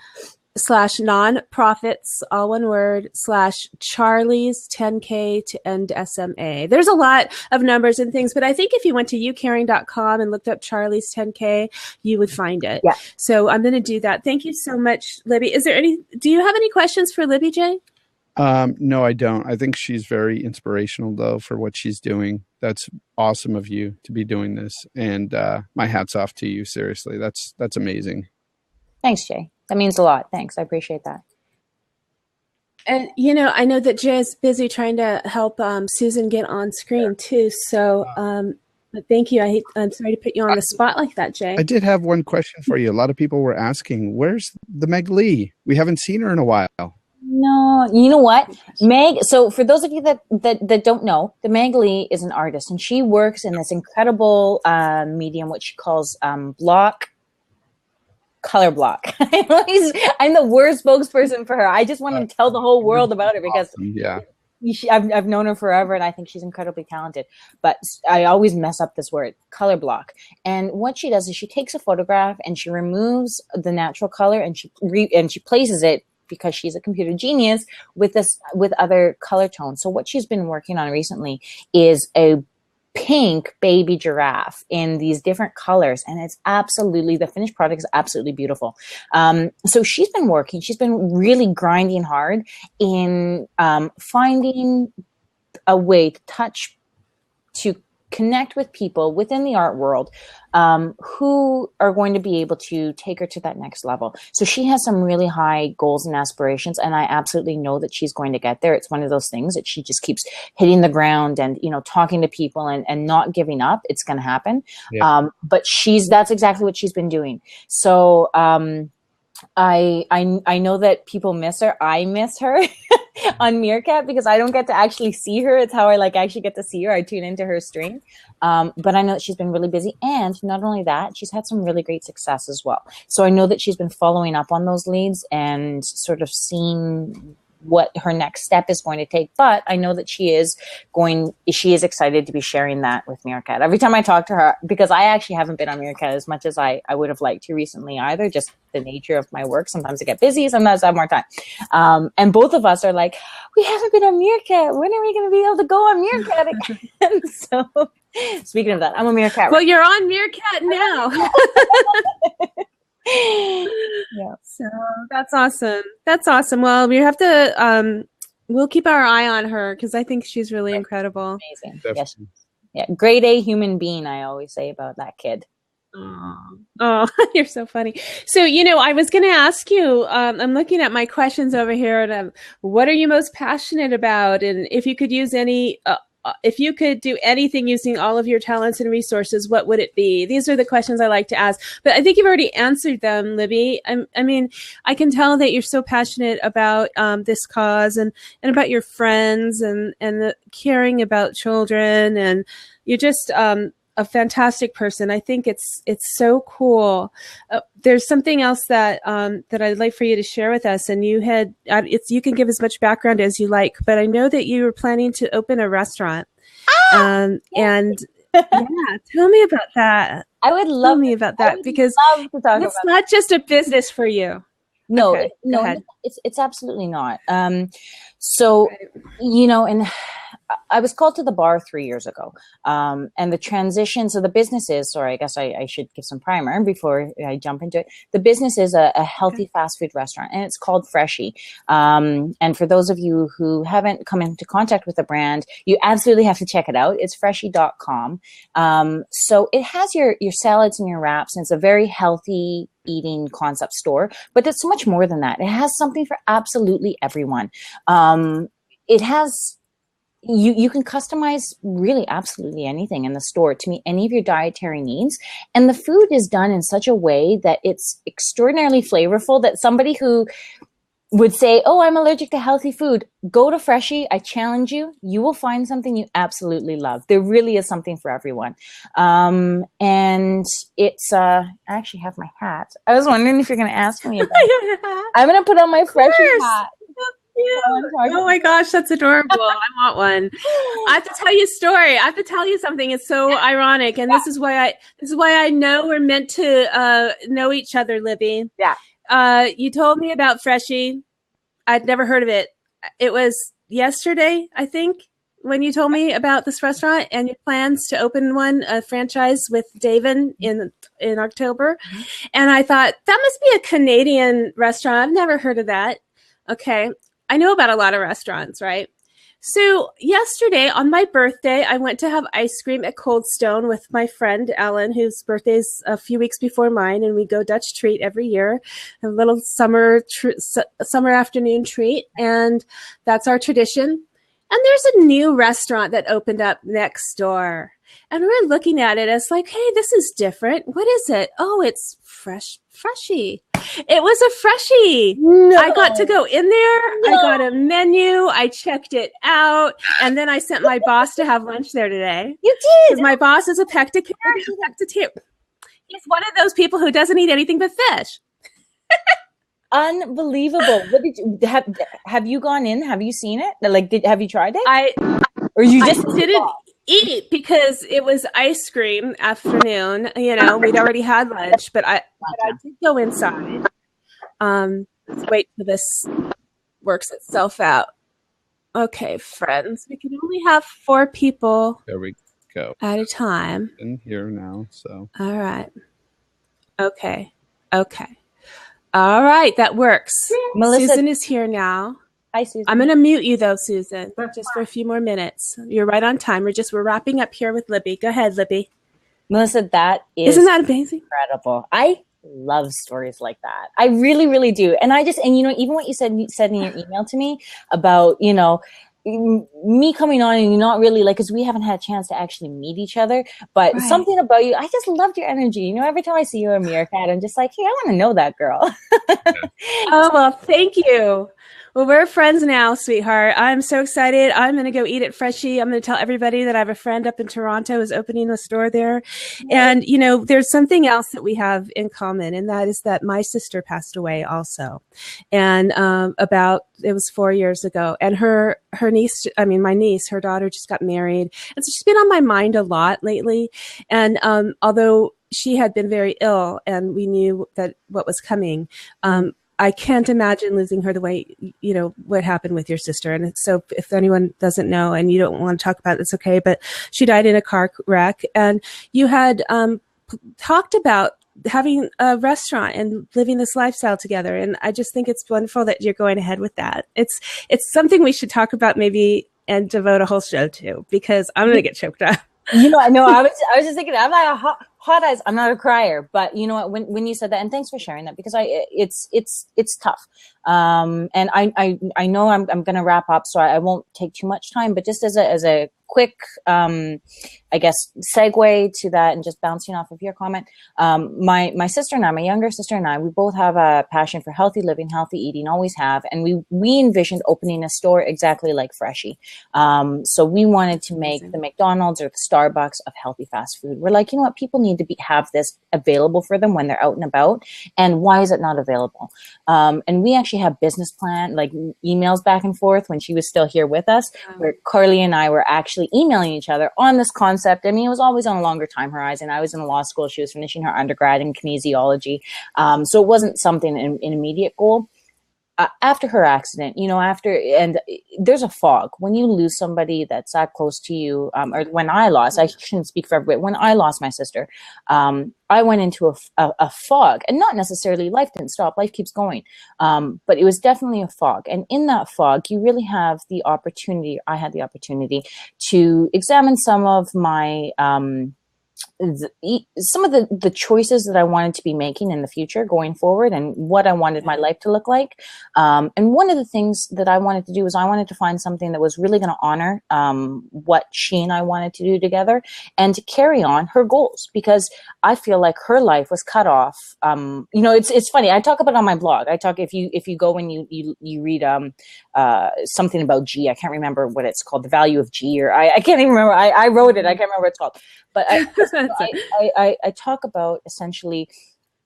/nonprofits, all one word, /Charlie's 10K to end SMA. There's a lot of numbers and things, but I think if you went to youcaring.com and looked up Charlie's 10K, you would find it. Yeah. So I'm going to do that. Thank you so much, Libby. Do you have any questions for Libby, Jay? No, I don't. I think she's very inspirational, though, for what she's doing. That's awesome of you to be doing this. And my hat's off to you. Seriously, that's amazing. Thanks, Jay. That means a lot. Thanks. I appreciate that. And, I know that Jay is busy trying to help Susan get on screen too. So, but thank you. I'm sorry to put you on the spot like that, Jay. I did have one question for you. A lot of people were asking, where's the Meg Lee? We haven't seen her in a while. No, you know what, Meg? So for those of you that don't know, the Meg Lee is an artist, and she works in this incredible medium, which she calls color block. I'm the worst spokesperson for her. I just want to tell the whole world about it because I've known her forever, and I think she's incredibly talented. But I always mess up this word, color block. And what she does is she takes a photograph and she removes the natural color and she places it, because she's a computer genius, with other color tones. So what she's been working on recently is a pink baby giraffe in these different colors, and the finished product is absolutely beautiful. So she's been really grinding hard in finding a way to connect with people within the art world who are going to be able to take her to that next level. So she has some really high goals and aspirations, and I absolutely know that she's going to get there. It's one of those things that she just keeps hitting the ground and, talking to people and not giving up. It's going to happen. Yeah. But that's exactly what she's been doing. So I know that people miss her. I miss her on Meerkat because I don't get to actually see her. It's how I actually get to see her. I tune into her stream. But I know that she's been really busy, and not only that, she's had some really great success as well. So I know that she's been following up on those leads and sort of seeing what her next step is going to take. But I know that she is excited to be sharing that with Meerkat. Every time I talk to her, because I actually haven't been on Meerkat as much as I would have liked to recently either, just the nature of my work. Sometimes I get busy, sometimes I have more time. And both of us are like, we haven't been on Meerkat. When are we going to be able to go on Meerkat again? So speaking of that, I'm a Meerkat. Well, you're on Meerkat now. Yeah. So that's awesome. Well, we have to we'll keep our eye on her because I think she's really incredible. Amazing. Yes. Yeah, grade A human being, I always say about that kid. Oh, you're so funny. So, I was going to ask you, I'm looking at my questions over here, and what are you most passionate about? And if you could if you could do anything using all of your talents and resources, what would it be? These are the questions I like to ask, but I think you've already answered them, Libby. I mean, I can tell that you're so passionate about this cause and about your friends and caring about children, and you're just a fantastic person. I think it's so cool. There's something else that I'd like for you to share with us. And you can give as much background as you like, but I know that you were planning to open a restaurant. And tell me about that. I would love because it's not just a business for you. No, okay, no, it's absolutely not. So, and I was called to the bar 3 years ago. And the transition, so the business is, sorry, I guess I should give some primer before I jump into it. The business is a healthy fast food restaurant, and it's called Freshie. And for those of you who haven't come into contact with the brand, you absolutely have to check it out. It's freshie.com. So it has your salads and your wraps, and it's a very healthy eating concept store, but it's so much more than that. It has something for absolutely everyone. It has, you can customize really absolutely anything in the store to meet any of your dietary needs. And the food is done in such a way that it's extraordinarily flavorful that somebody who would say, oh, I'm allergic to healthy food, go to Freshie. I challenge you. You will find something you absolutely love. There really is something for everyone. And it's, I actually have my hat. I was wondering if you're going to ask me about it. I'm going to put on my Freshie hat. Yeah. Oh my gosh, that's adorable. I want one. I have to tell you a story. I have to tell you something. It's so ironic. And this is why I know we're meant to know each other, Libby. Yeah. You told me about Freshie. I'd never heard of it. It was yesterday, I think, when you told me about this restaurant and your plans to open a franchise with David in October. Mm-hmm. And I thought, that must be a Canadian restaurant. I've never heard of that. Okay. I know about a lot of restaurants, right? So yesterday on my birthday, I went to have ice cream at Cold Stone with my friend Ellen, whose birthday is a few weeks before mine, and we go Dutch treat every year, a little summer afternoon treat, and that's our tradition. And there's a new restaurant that opened up next door. And we're looking at it as like, hey, this is different. What is it? Oh, it's Freshie. It was a Freshie. No. I got to go in there. No. I got a menu. I checked it out. And then I sent my boss to have lunch there today. You did? Because my boss is a pectitarian. He's one of those people who doesn't eat anything but fish. Unbelievable. What did you have you gone in? Have you seen it? Like, have you tried it? Or you just didn't eat because it was ice cream afternoon. You know, we'd already had lunch, but I did go inside. Let's wait till this works itself out. Okay, friends, we can only have 4 people. There we go. At a time. In here now, so. All right. Okay. All right, that works. Melissa, Susan is here now. Hi, Susan. I'm going to mute you though, Susan, just for a few more minutes. You're right on time. We're wrapping up here with Libby. Go ahead, Libby. Melissa, Isn't that amazing? Incredible. I love stories like that. I really, really do. And you know, even what you said in your email to me about, you know, me coming on and you not really like, because we haven't had a chance to actually meet each other, but right. Something about you, I just loved your energy. You know, every time I see you in Meerkat, I'm just like, hey, I want to know that girl. Oh, well, thank you. Well, we're friends now, sweetheart. I'm so excited. I'm going to go eat at Freshie. I'm going to tell everybody that I have a friend up in Toronto who's opening a store there. And, you know, there's something else that we have in common, and that is that my sister passed away also. And it was 4 years ago. And my niece, her daughter just got married. And so she's been on my mind a lot lately. And although she had been very ill and we knew that what was coming, I can't imagine losing her the way, you know, what happened with your sister. And so if anyone doesn't know and you don't want to talk about it, it's okay. But she died in a car wreck. And you had talked about having a restaurant and living this lifestyle together. And I just think it's wonderful that you're going ahead with that. It's something we should talk about maybe and devote a whole show to, because I'm going to get choked up. You know, I know. I was just thinking. I'm like hot eyes. I'm not a crier, but you know what? When you said that, and thanks for sharing that, because it's tough. And I know I'm going to wrap up, so I won't take too much time. But just as a quick, I guess, segue to that, and just bouncing off of your comment, my sister and I, my younger sister and I, we both have a passion for healthy living, healthy eating, always have, and we envisioned opening a store exactly like Freshie. So we wanted to make the McDonald's or the Starbucks of healthy fast food. We're like, you know what, people need to have this available for them when they're out and about, and why is it not available? And we actually have business plan, like emails back and forth when she was still here with us, where Carly and I were actually emailing each other on this concept. I mean, it was always on a longer time horizon. I was in law school. She was finishing her undergrad in kinesiology. So it wasn't something an immediate goal. After her accident, you know, and there's a fog when you lose somebody that's that close to you, or when I shouldn't speak for everybody, when I lost my sister, I went into a fog, and not necessarily life didn't stop, life keeps going. But it was definitely a fog. And in that fog, you really have the opportunity, I had the opportunity to examine some of my, some of the choices that I wanted to be making in the future going forward, and what I wanted my life to look like. And one of the things that I wanted to do was I wanted to find something that was really going to honor what she and I wanted to do together, and to carry on her goals, because I feel like her life was cut off. You know, it's funny. I talk about it on my blog. If you go and you read something about G, I can't remember what it's called, the value of G, or I can't even remember. I wrote it. I can't remember what it's called. But I talk about essentially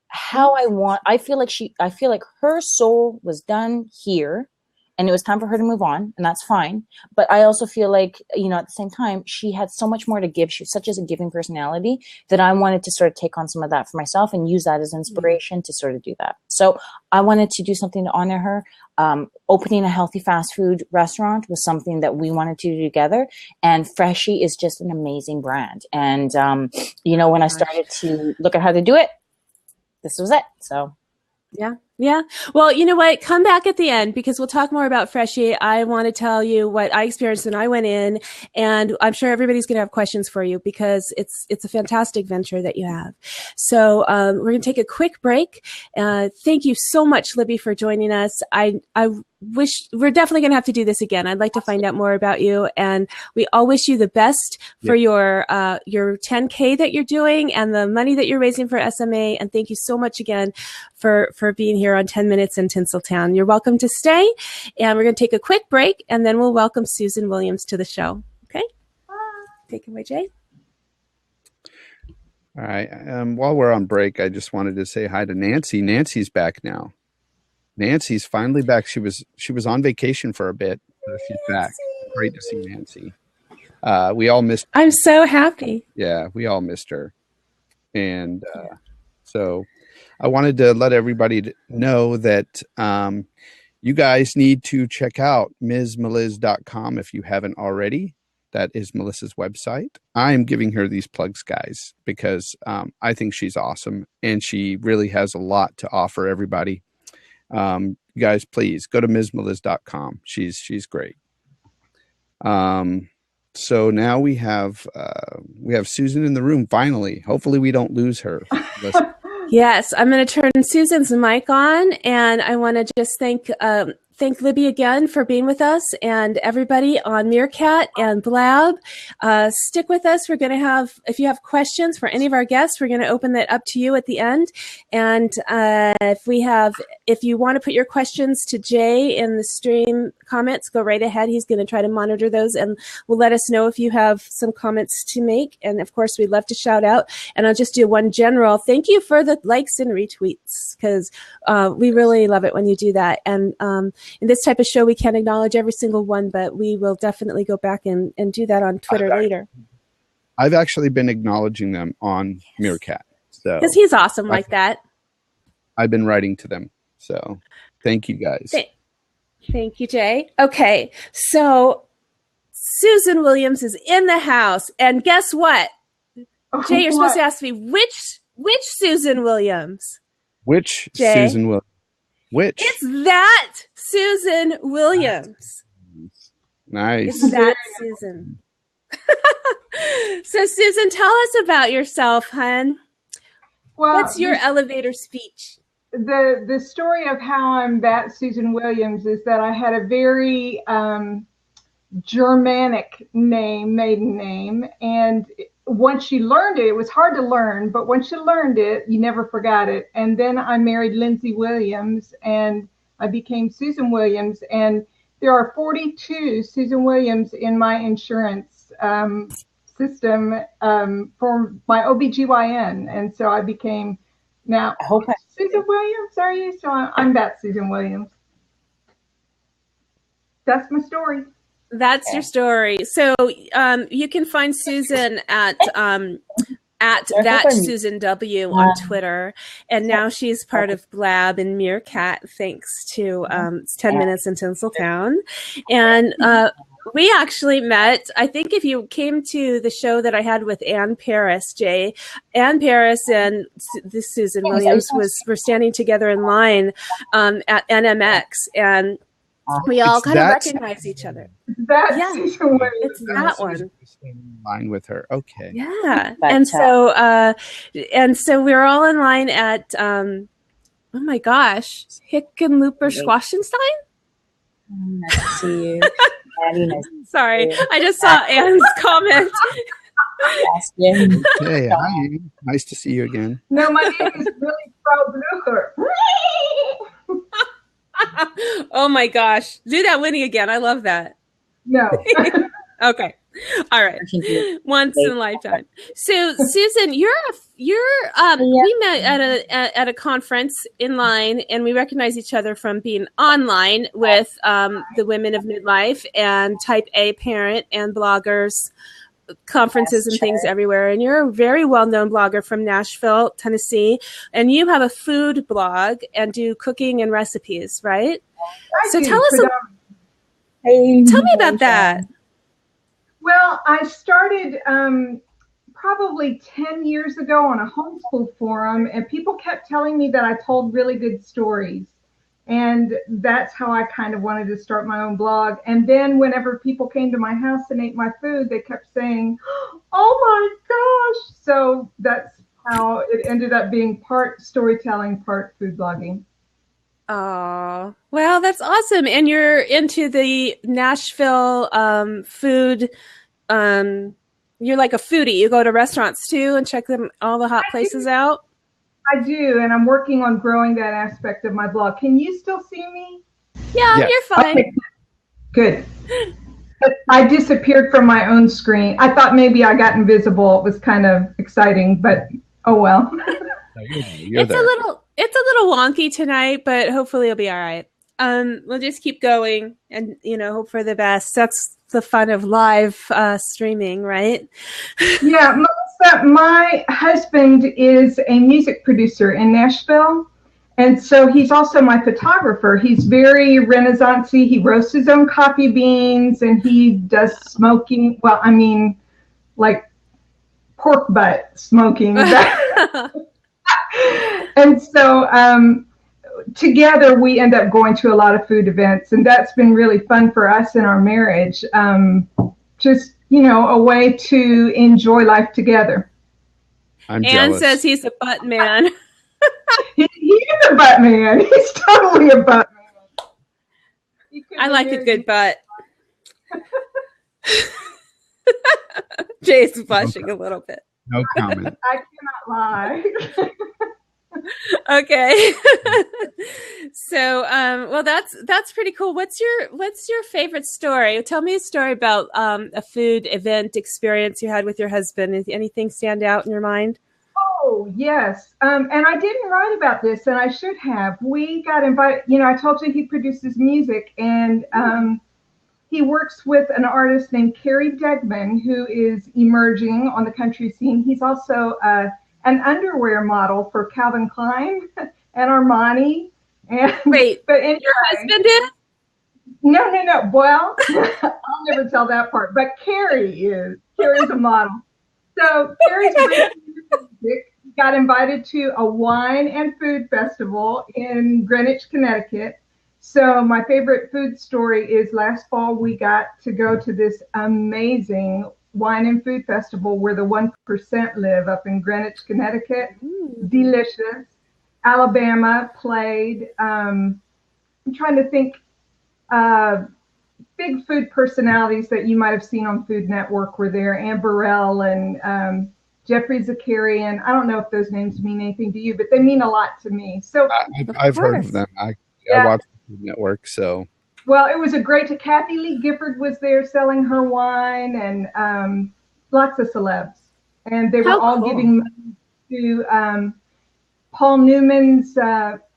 how I feel like her soul was done here, and it was time for her to move on, and that's fine. But I also feel like, you know, at the same time, she had so much more to give. She was such a giving personality that I wanted to sort of take on some of that for myself and use that as inspiration to sort of do that. So I wanted to do something to honor her. Opening a healthy fast food restaurant was something that we wanted to do together. And Freshie is just an amazing brand. And, you know, when I started to look at how to do it, this was it. So. Yeah. Yeah. Well, you know what? Come back at the end because we'll talk more about Freshie. I want to tell you what I experienced when I went in, and I'm sure everybody's going to have questions for you because it's a fantastic venture that you have. So we're going to take a quick break. Thank you so much, Libby, for joining us. I wish we're definitely going to have to do this again. I'd like to find out more about you, and we all wish you the best for your 10K that you're doing and the money that you're raising for SMA. And thank you so much again for being here on 10 Minutes in Tinsel Town. You're welcome to stay, and we're going to take a quick break, and then we'll welcome Susan Williams to the show. Okay? Take it away, Jay. All right. While we're on break, I just wanted to say hi to Nancy. Nancy's back now. Nancy's finally back. She was on vacation for a bit, but she's back. Great to see Nancy. We all missed her. I'm so happy. Yeah, we all missed her. And so I wanted to let everybody know that you guys need to check out MsMeliz.com if you haven't already. That is Melissa's website. I'm giving her these plugs, guys, because I think she's awesome, and she really has a lot to offer everybody. You guys, please go to MsMeliz.com. She's great. So now we have Susan in the room. Finally, hopefully we don't lose her. Yes, I'm going to turn Susan's mic on, and I want to just thank Libby again for being with us, and everybody on Meerkat and Blab. Stick with us. We're going to have, if you have questions for any of our guests, we're going to open that up to you at the end. And if you want to put your questions to Jay in the stream comments, go right ahead. He's going to try to monitor those, and will let us know if you have some comments to make. And of course, we'd love to shout out. And I'll just do one general thank you for the likes and retweets, because we really love it when you do that. And in this type of show, we can't acknowledge every single one, but we will definitely go back and do that on Twitter later. I've actually been acknowledging them on Meerkat. So because he's awesome like that. I've been writing to them. So thank you, guys. Thank you, Jay. Okay, so Susan Williams is in the house, and guess what? Jay, you're supposed to ask me which Susan Williams. Which Jay? Susan Williams? Which? It's that Susan Williams. Nice. It's that Susan. So, Susan, tell us about yourself, hon. Well, what's your elevator speech? The story of how I'm that Susan Williams is that I had a very Germanic maiden name, and once you learned it, it was hard to learn, but once you learned it, you never forgot it. And then I married Lindsay Williams, and I became Susan Williams. And there are 42 Susan Williams in my insurance system for my OBGYN. And so I became now Susan Williams, are you? So I'm that Susan Williams. That's my story. That's your story. So you can find Susan at that Susan W on Twitter, and now she's part of Blab and Meerkat thanks to 10 Minutes in Tinsel Town. And we actually met, I think if you came to the show that I had with Ann Paris, Jay, Ann Paris and this Susan Williams were standing together in line at NMX, and we all kind of recognize each other. It's that one. In line with her. Okay. Yeah. And so we're all in line at oh my gosh, Hickenlooper Schwashenstein? Nice to see you. Sorry, I just saw Anne's comment. Hey, hi. Nice to see you again. No, my name is really Frau Blucher. Oh my gosh. Do that Winnie again. I love that. No. Okay. All right. Once in a lifetime. So Susan, we met at a conference in line, and we recognize each other from being online with the Women of Midlife and Type A Parent and bloggers conferences and things everywhere. And you're a very well-known blogger from Nashville, Tennessee, and you have a food blog and do cooking and recipes, right? So tell me about that. Well, I started probably 10 years ago on a homeschool forum, and people kept telling me that I told really good stories. And that's how I kind of wanted to start my own blog. And then whenever people came to my house and ate my food, they kept saying, "Oh my gosh." So that's how it ended up being part storytelling, part food blogging. Oh, well, that's awesome. And you're into the Nashville food. You're like a foodie. You go to restaurants too and check them all the hot places out. I do, and I'm working on growing that aspect of my blog. Can you still see me? Yeah, Yes. you're fine. Okay, good. I disappeared from my own screen. I thought maybe I got invisible. It was kind of exciting, but oh well. You're It's there. a little wonky tonight, but hopefully it'll be all right. We'll just keep going and, hope for the best. That's the fun of live streaming, right? Yeah, Melissa, my husband is a music producer in Nashville, and so he's also my photographer. He's very Renaissance-y. He roasts his own coffee beans, and he does smoking. Well, I mean, like pork butt smoking. And so together we end up going to a lot of food events, and that's been really fun for us in our marriage. Just, a way to enjoy life together. I'm Anne jealous. says he's a butt man. He is a butt man. He's totally a butt man. I like a good butt. Jay's blushing a little bit. No comment. I cannot lie. Okay. So, well, that's pretty cool. What's your favorite story? Tell me a story about a food event experience you had with your husband. Is anything stand out in your mind? Oh, yes. And I didn't write about this, and I should have. We got invited. I told you he produces music, and he works with an artist named Carrie Degman, who is emerging on the country scene. He's also an underwear model for Calvin Klein and Armani. And, Wait, but anyway, your husband is? No. Well, I'll never tell that part. But Carrie's a model. So Carrie's music got invited to a wine and food festival in Greenwich, Connecticut. So my favorite food story is last fall we got to go to this amazing wine and food festival where the 1% live up in Greenwich, Connecticut. Delicious. Alabama played. I'm trying to think. Big food personalities that you might have seen on Food Network were there. Ann Burrell and Jeffrey Zakarian. I don't know if those names mean anything to you, but they mean a lot to me. So I've heard of them. I watch the Food Network, so. Well, it was a great. Kathy Lee Gifford was there selling her wine, and lots of celebs, and they were all giving money to Paul Newman's.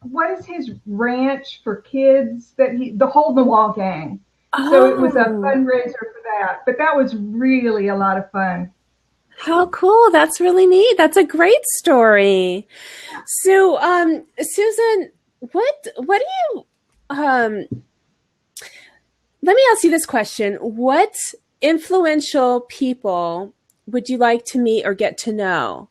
What is his ranch for kids? The Hole in the Wall Gang. So it was a fundraiser for that. But that was really a lot of fun. How cool. That's really neat. That's a great story. So, Susan, what do you, let me ask you this question. What influential people would you like to meet or get to know?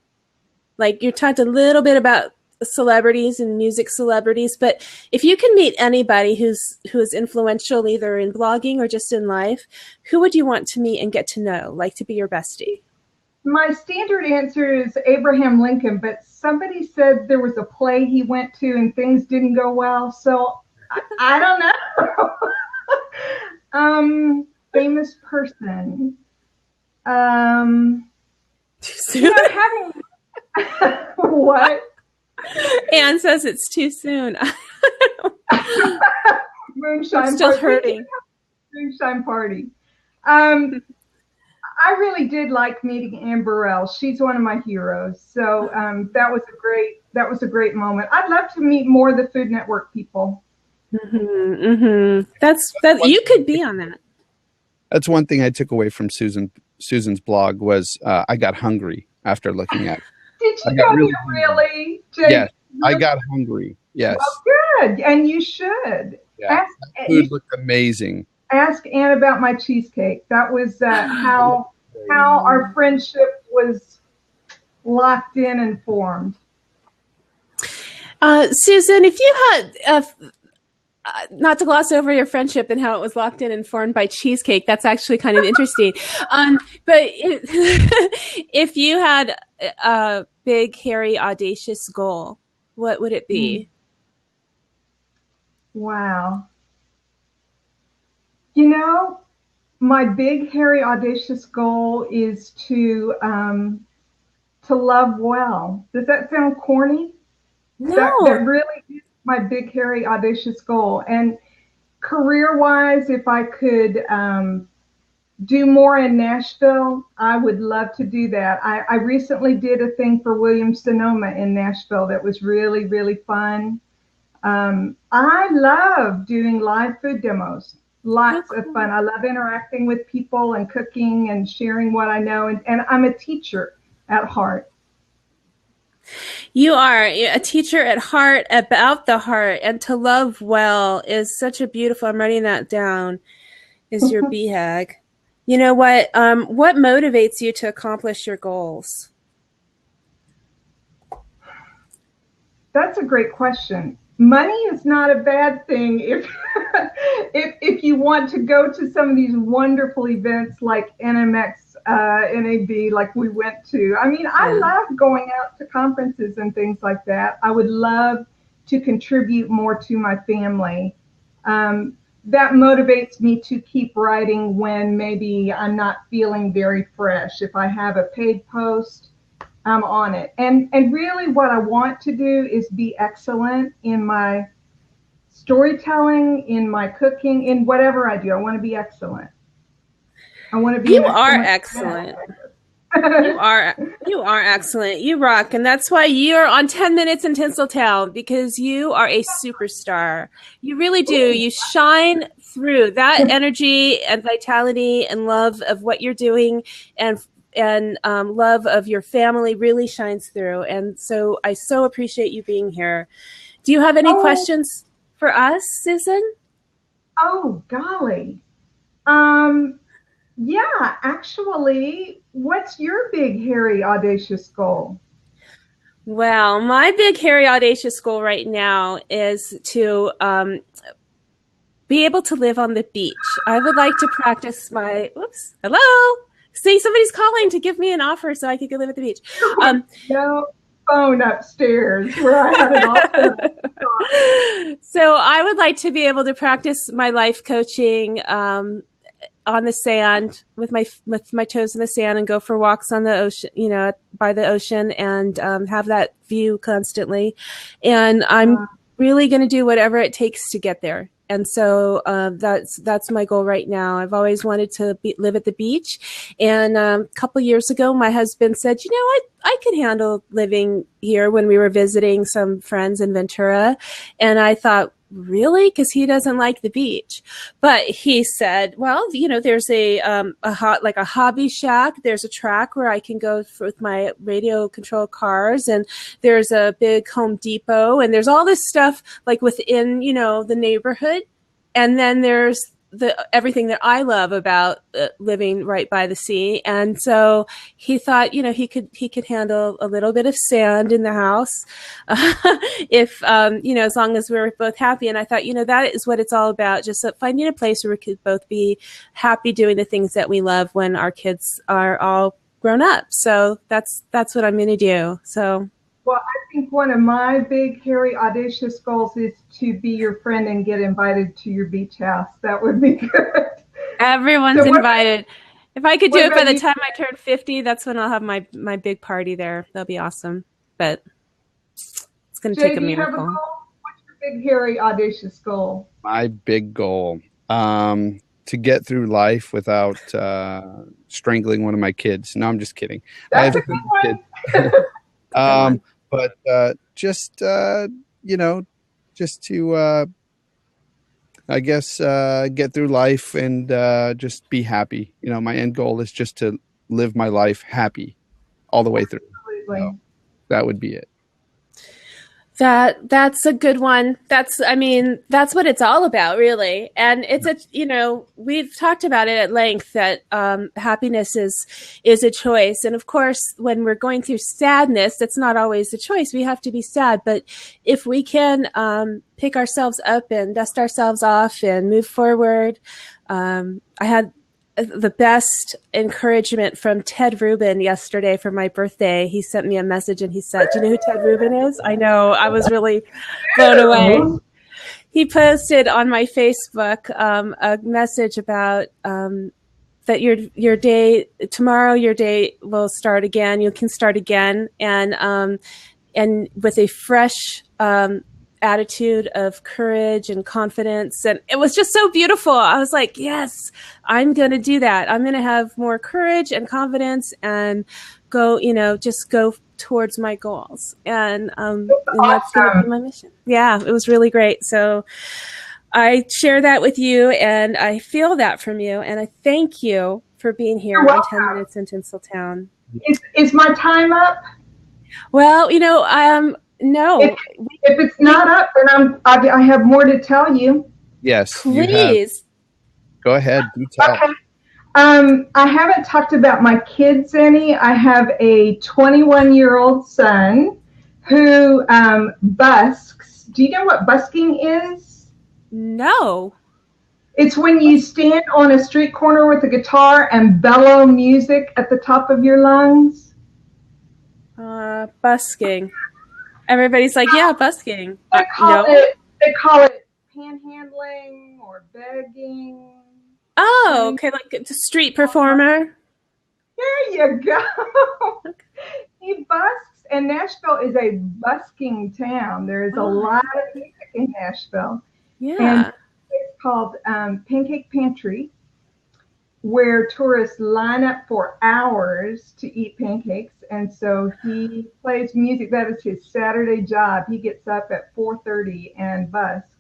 Like you talked a little bit about celebrities and music celebrities, but if you can meet anybody who is influential either in blogging or just in life, who would you want to meet and get to know, like to be your bestie? My standard answer is Abraham Lincoln, but somebody said there was a play he went to and things didn't go well, so I don't know. Famous person. What? Anne says it's too soon. Moonshine still Party. hurting. Moonshine Party. I really did like meeting Ann Burrell. She's one of my heroes. So that was a great moment. I'd love to meet more of the Food Network people. That's you could be on that. That's one thing I took away from Susan's blog was I got hungry after looking at it. Did you go really? Yes, I got hungry. Yes. Well, good, and you should. Yeah, food looked amazing. Ask Anne about my cheesecake. That was how our friendship was locked in and formed. Susan, if you had, not to gloss over your friendship and how it was locked in and formed by cheesecake, that's actually kind of interesting. But if you had a big, hairy, audacious goal, what would it be? Wow. You know, my big, hairy, audacious goal is to love well. Does that sound corny? No. That really is my big, hairy, audacious goal. And career-wise, if I could do more in Nashville, I would love to do that. I recently did a thing for Williams-Sonoma in Nashville that was really, really fun. I love doing live food demos. Lots of fun. I love interacting with people and cooking and sharing what I know. And I'm a teacher at heart. You are a teacher at heart, about the heart, and to love well is such a beautiful, I'm writing that down, is your BHAG. You know what motivates you to accomplish your goals? That's a great question. Money is not a bad thing if you want to go to some of these wonderful events like NMX, NAB, like we went to. I mean, I love going out to conferences and things like that. I would love to contribute more to my family. That motivates me to keep writing when maybe I'm not feeling very fresh. If I have a paid post, I'm on it. And really what I want to do is be excellent in my storytelling, in my cooking, in whatever I do. I want to be excellent. I want to be. You are excellent. You are excellent. You rock. And that's why you're on 10 Minutes in Tinsel Town, because you are a superstar. You really do. You shine through that energy and vitality and love of what you're doing, and love of your family really shines through. And so I so appreciate you being here. Do you have any questions for us, Susan? Oh, golly. Yeah, actually, what's your big, hairy, audacious goal? Well, my big, hairy, audacious goal right now is to be able to live on the beach. I would like to practice my, hello? See, somebody's calling to give me an offer so I could go live at the beach. No phone upstairs where I had it all. So I would like to be able to practice my life coaching on the sand with my toes in the sand and go for walks on the ocean, by the ocean, and have that view constantly. And I'm really going to do whatever it takes to get there. And so that's my goal right now. I've always wanted to live at the beach. And a couple years ago, my husband said, I could handle living here when we were visiting some friends in Ventura. And I thought, really? Because he doesn't like the beach. But he said, well, there's a hobby shack. There's a track where I can go with my radio controlled cars, and there's a big Home Depot, and there's all this stuff like within, the neighborhood. And then there's everything that I love about living right by the sea. And so he thought, he could handle a little bit of sand in the house if, as long as we were both happy. And I thought, that is what it's all about. Just finding a place where we could both be happy doing the things that we love when our kids are all grown up. So that's what I'm going to do. So. Well, I think one of my big, hairy, audacious goals is to be your friend and get invited to your beach house. That would be good. Everyone's invited. If I could do it by the time I turn 50, that's when I'll have my big party there. That'll be awesome. But it's going to take a miracle. Have a goal? What's your big, hairy, audacious goal? My big goal, to get through life without strangling one of my kids. No, I'm just kidding. That's a good one. But just to, I guess, get through life and just be happy. My end goal is just to live my life happy all the way through. Absolutely. So that would be it. That's a good one. That's what it's all about, really. And it's we've talked about it at length that happiness is a choice. And of course, when we're going through sadness, that's not always a choice. We have to be sad. But if we can pick ourselves up and dust ourselves off and move forward, I had the best encouragement from Ted Rubin yesterday for my birthday. He sent me a message and he said, "Do you know who Ted Rubin is?" I know. I was really blown away. He posted on my Facebook a message about that your day tomorrow, your day will start again. You can start again, and with a fresh attitude of courage and confidence. And it was just so beautiful. I was like, yes, I'm going to do that. I'm going to have more courage and confidence and go towards my goals. And that's going to be my mission. Yeah, it was really great. So I share that with you, and I feel that from you. And I thank you for being here on 10 Minutes in Tinsel Town. Is my time up? Well, no. If it's not up, then I have more to tell you. Yes, please. Go ahead. Do tell. Okay. I haven't talked about my kids any. I have a 21-year-old son who busks. Do you know what busking is? No. It's when you stand on a street corner with a guitar and bellow music at the top of your lungs. Busking. Everybody's like, yeah, busking. They call it panhandling or begging. Oh, okay, like a street performer. There you go. He busks, and Nashville is a busking town. There is a lot of music in Nashville. Yeah. And it's called Pancake Pantry, where tourists line up for hours to eat pancakes. And so he plays music. That is his Saturday job. He gets up at 4:30 and busks.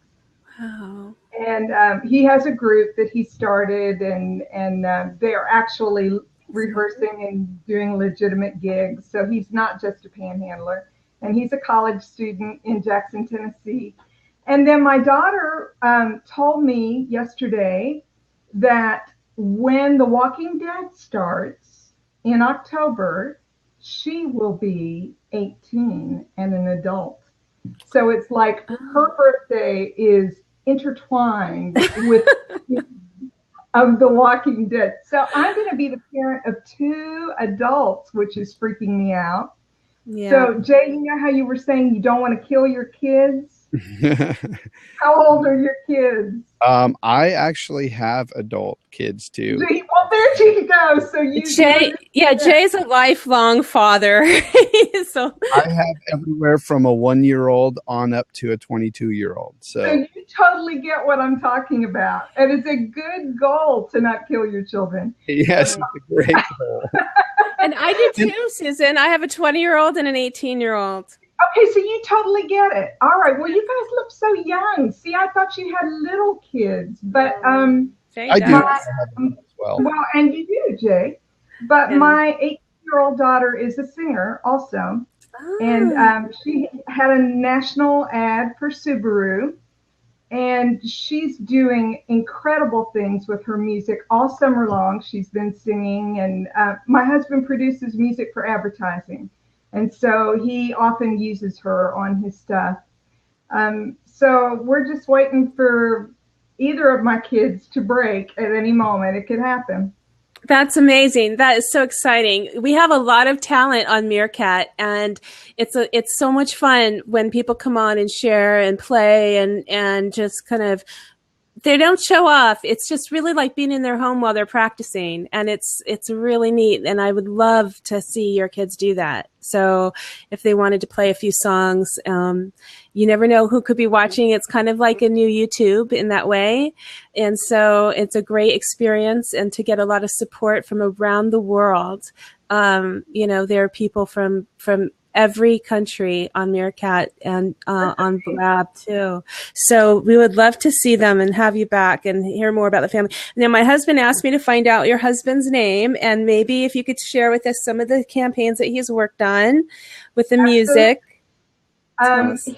Wow. And he has a group that he started, and they are actually rehearsing and doing legitimate gigs. So he's not just a panhandler. And he's a college student in Jackson, Tennessee. And then my daughter told me yesterday that when The Walking Dead starts in October, she will be 18 and an adult. So it's like her birthday is intertwined with of The Walking Dead. So I'm going to be the parent of 2 adults, which is freaking me out. Yeah. So Jay, you know how you were saying you don't want to kill your kids? How old are your kids? I actually have adult kids too. Well, there you go. So Jay's a lifelong father. So I have everywhere from a 1-year-old on up to a 22-year-old. So you totally get what I'm talking about. And it's a good goal to not kill your children. Yes, it's a great goal. And I do too, Susan. I have a 20-year-old and an 18-year-old. Okay, so you totally get it. All right. Well, you guys look so young. See, I thought you had little kids, but I do as well. Well, and you do, Jay. But my 18-year-old daughter is a singer also, and she had a national ad for Subaru, and she's doing incredible things with her music all summer long. She's been singing, and my husband produces music for advertising. And so he often uses her on his stuff. So we're just waiting for either of my kids to break at any moment. It could happen. That's amazing. That is so exciting. We have a lot of talent on Meerkat, and it's so much fun when people come on and share and play and just kind of, they don't show off. It's just really like being in their home while they're practicing, and it's really neat. And I would love to see your kids do that. So if they wanted to play a few songs, you never know who could be watching. It's kind of like a new YouTube in that way. And so it's a great experience, and to get a lot of support from around the world. There are people from every country on Meerkat and on Blab too. So we would love to see them and have you back and hear more about the family. Now, my husband asked me to find out your husband's name, and maybe if you could share with us some of the campaigns that he's worked on with the music. Tell us.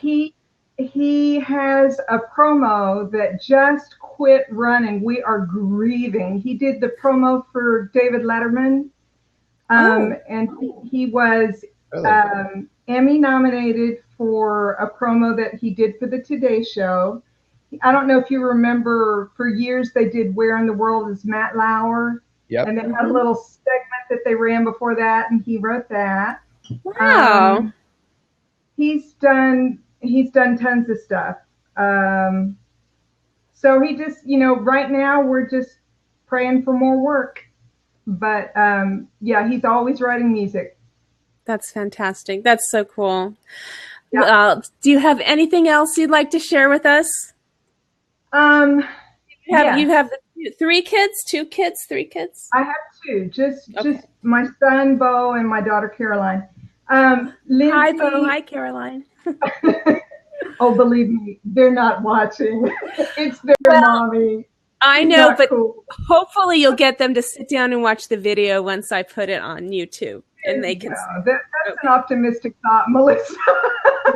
He has a promo that just quit running. We are grieving. He did the promo for David Letterman, and he was Emmy nominated for a promo that he did for the Today Show. I don't know if you remember, for years they did Where in the World is Matt Lauer? Yep. And they had a little segment that they ran before that, and he wrote that. Wow. He's done tons of stuff. So he just, right now we're just praying for more work. But yeah, he's always writing music. That's fantastic. That's so cool. Yeah. Do you have anything else you'd like to share with us? Yeah. You have 3 kids, 2 kids, 3 kids? I have 2. Just my son Bo and my daughter Caroline. Lindsay, Hi Bo. Hi Caroline. Oh, believe me, they're not watching. It's their mommy. I know, Not but cool. hopefully you'll get them to sit down and watch the video once I put it on YouTube, and they can. That's an optimistic thought, Melissa.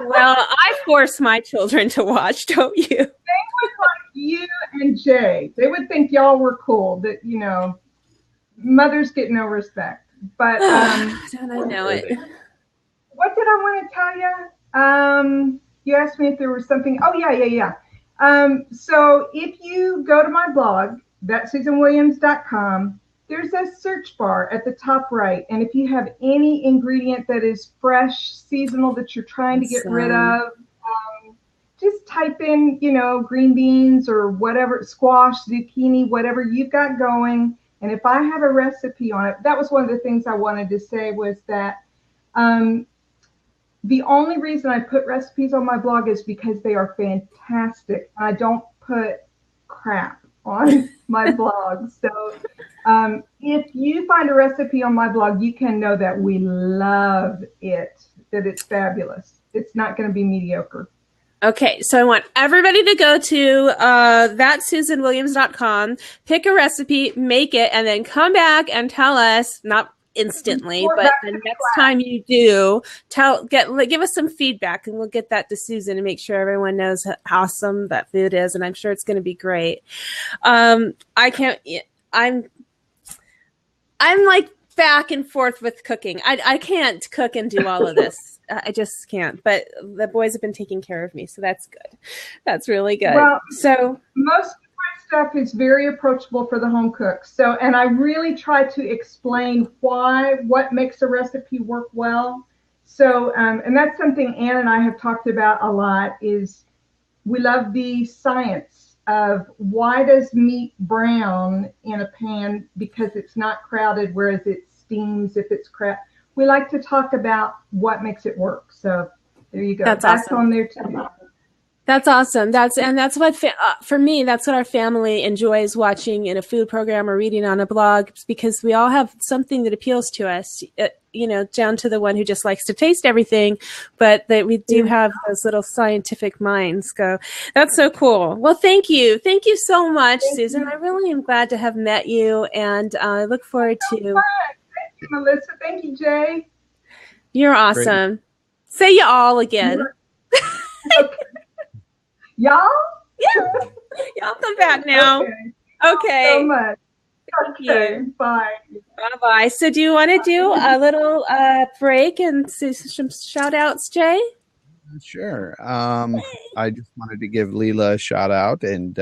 Well, I force my children to watch, don't you? They would like you and Jay. They would think y'all were cool. That mothers get no respect. But don't I know it? What did I want to tell you? You asked me if there was something. Oh yeah. So if you go to my blog, thatsusanwilliams.com, there's a search bar at the top right. And if you have any ingredient that is fresh, seasonal, that you're trying to get rid of, just type in, green beans or whatever, squash, zucchini, whatever you've got going. And if I have a recipe on it, that was one of the things I wanted to say was that the only reason I put recipes on my blog is because they are fantastic. I don't put crap on my blog. So if you find a recipe on my blog, you can know that we love it, that it's fabulous. It's not going to be mediocre. Okay, so I want everybody to go to thatsusanwilliams.com, pick a recipe, make it, and then come back and tell us, not instantly, but the next time you do, give us some feedback, and we'll get that to Susan and make sure everyone knows how awesome that food is, and I'm sure it's going to be great. I'm like back and forth with cooking. I can't cook and do all of this. I just can't. But the boys have been taking care of me, so that's good. That's really good. Well, so most of my stuff is very approachable for the home cook. So, and I really try to explain what makes a recipe work well. So, and that's something Ann and I have talked about a lot. Is we love the science of why does meat brown in a pan because it's not crowded, whereas it steams if it's crowded. We like to talk about what makes it work. So there you go. That's awesome. On there too. That's awesome. That's what for me. That's what our family enjoys watching in a food program or reading on a blog, because we all have something that appeals to us. Down to the one who just likes to taste everything, but that we do have those little scientific minds. Go. That's so cool. Well, thank you so much, Susan. I really am glad to have met you, and I look forward to. Thank you, Melissa. Thank you, Jay. You're awesome. Great. Say you all again. Okay. Y'all? Yeah. Y'all come back now. Okay. So much. Okay. Bye. Bye-bye. So do you want to do a little break and some shout-outs, Jay? Sure. I just wanted to give Leela a shout-out, and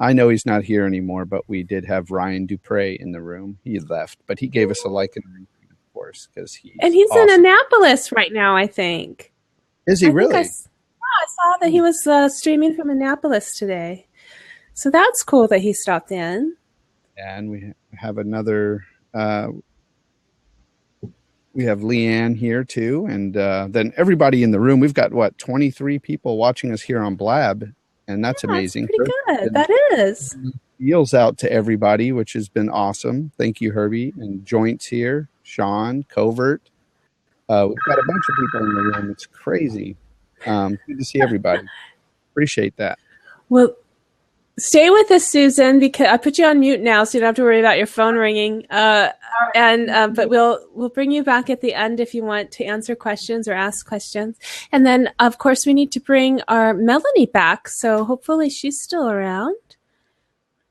I know he's not here anymore, but we did have Ryan Dupre in the room. He left, but he gave us a like and retweet, of course, because he's awesome. In Annapolis right now, I think. Is he really? I saw that he was streaming from Annapolis today. So that's cool that he stopped in. And we have another, we have Leanne here too. And then everybody in the room, we've got 23 people watching us here on Blab. And that's amazing. That's pretty good. And that is. Deals out to everybody, which has been awesome. Thank you, Herbie. And Joints here, Sean, Covert. We've got a bunch of people in the room. It's crazy. Good to see everybody. Appreciate that. Well, Stay with us, Susan, because I put you on mute now, so you don't have to worry about your phone ringing. But we'll bring you back at the end if you want to answer questions or ask questions. And then, of course, we need to bring our Melany back. So hopefully she's still around.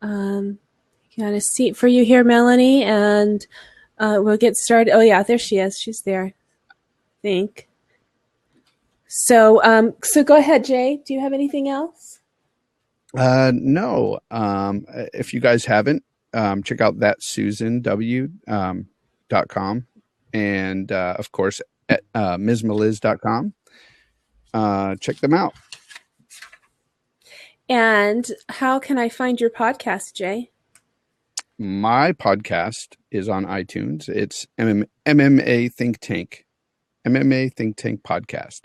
Got a seat for you here, Melany, and we'll get started. Oh yeah, there she is. She's there, I think. So go ahead, Jay. Do you have anything else? No. If you guys haven't, check out thatsusanw.com and of course at MsMeliz.com. Check them out. And how can I find your podcast, Jay? My podcast is on iTunes. It's MMA Think Tank. MMA Think Tank podcast.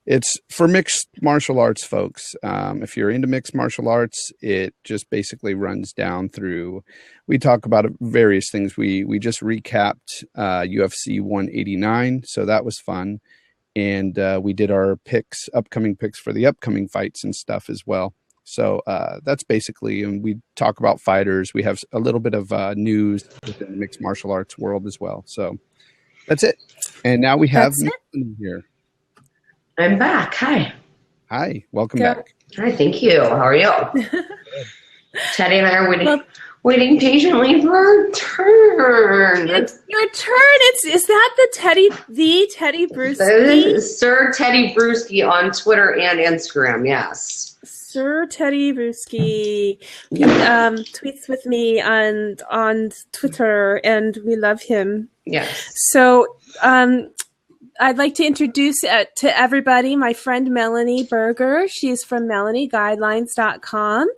It's for mixed martial arts folks. If you're into mixed martial arts, it just basically runs down through. We talk about various things. We just recapped UFC 189, so that was fun, and we did our upcoming picks for the upcoming fights and stuff as well. So that's basically, and we talk about fighters. We have a little bit of news within the mixed martial arts world as well. So that's it. And now we have Melany here. I'm back. Hi. Hi. Welcome back. Hi. Thank you. How are you? Teddy and I are waiting patiently for our turn. Your turn. Is that the Teddy Brewski? Sir Teddy Brewski on Twitter and Instagram. Yes. Sir Teddy Brewski. He tweets with me on Twitter, and we love him. Yes. So, I'd like to introduce to everybody my friend Melany Berger. She's from MelanyGuidelines.com.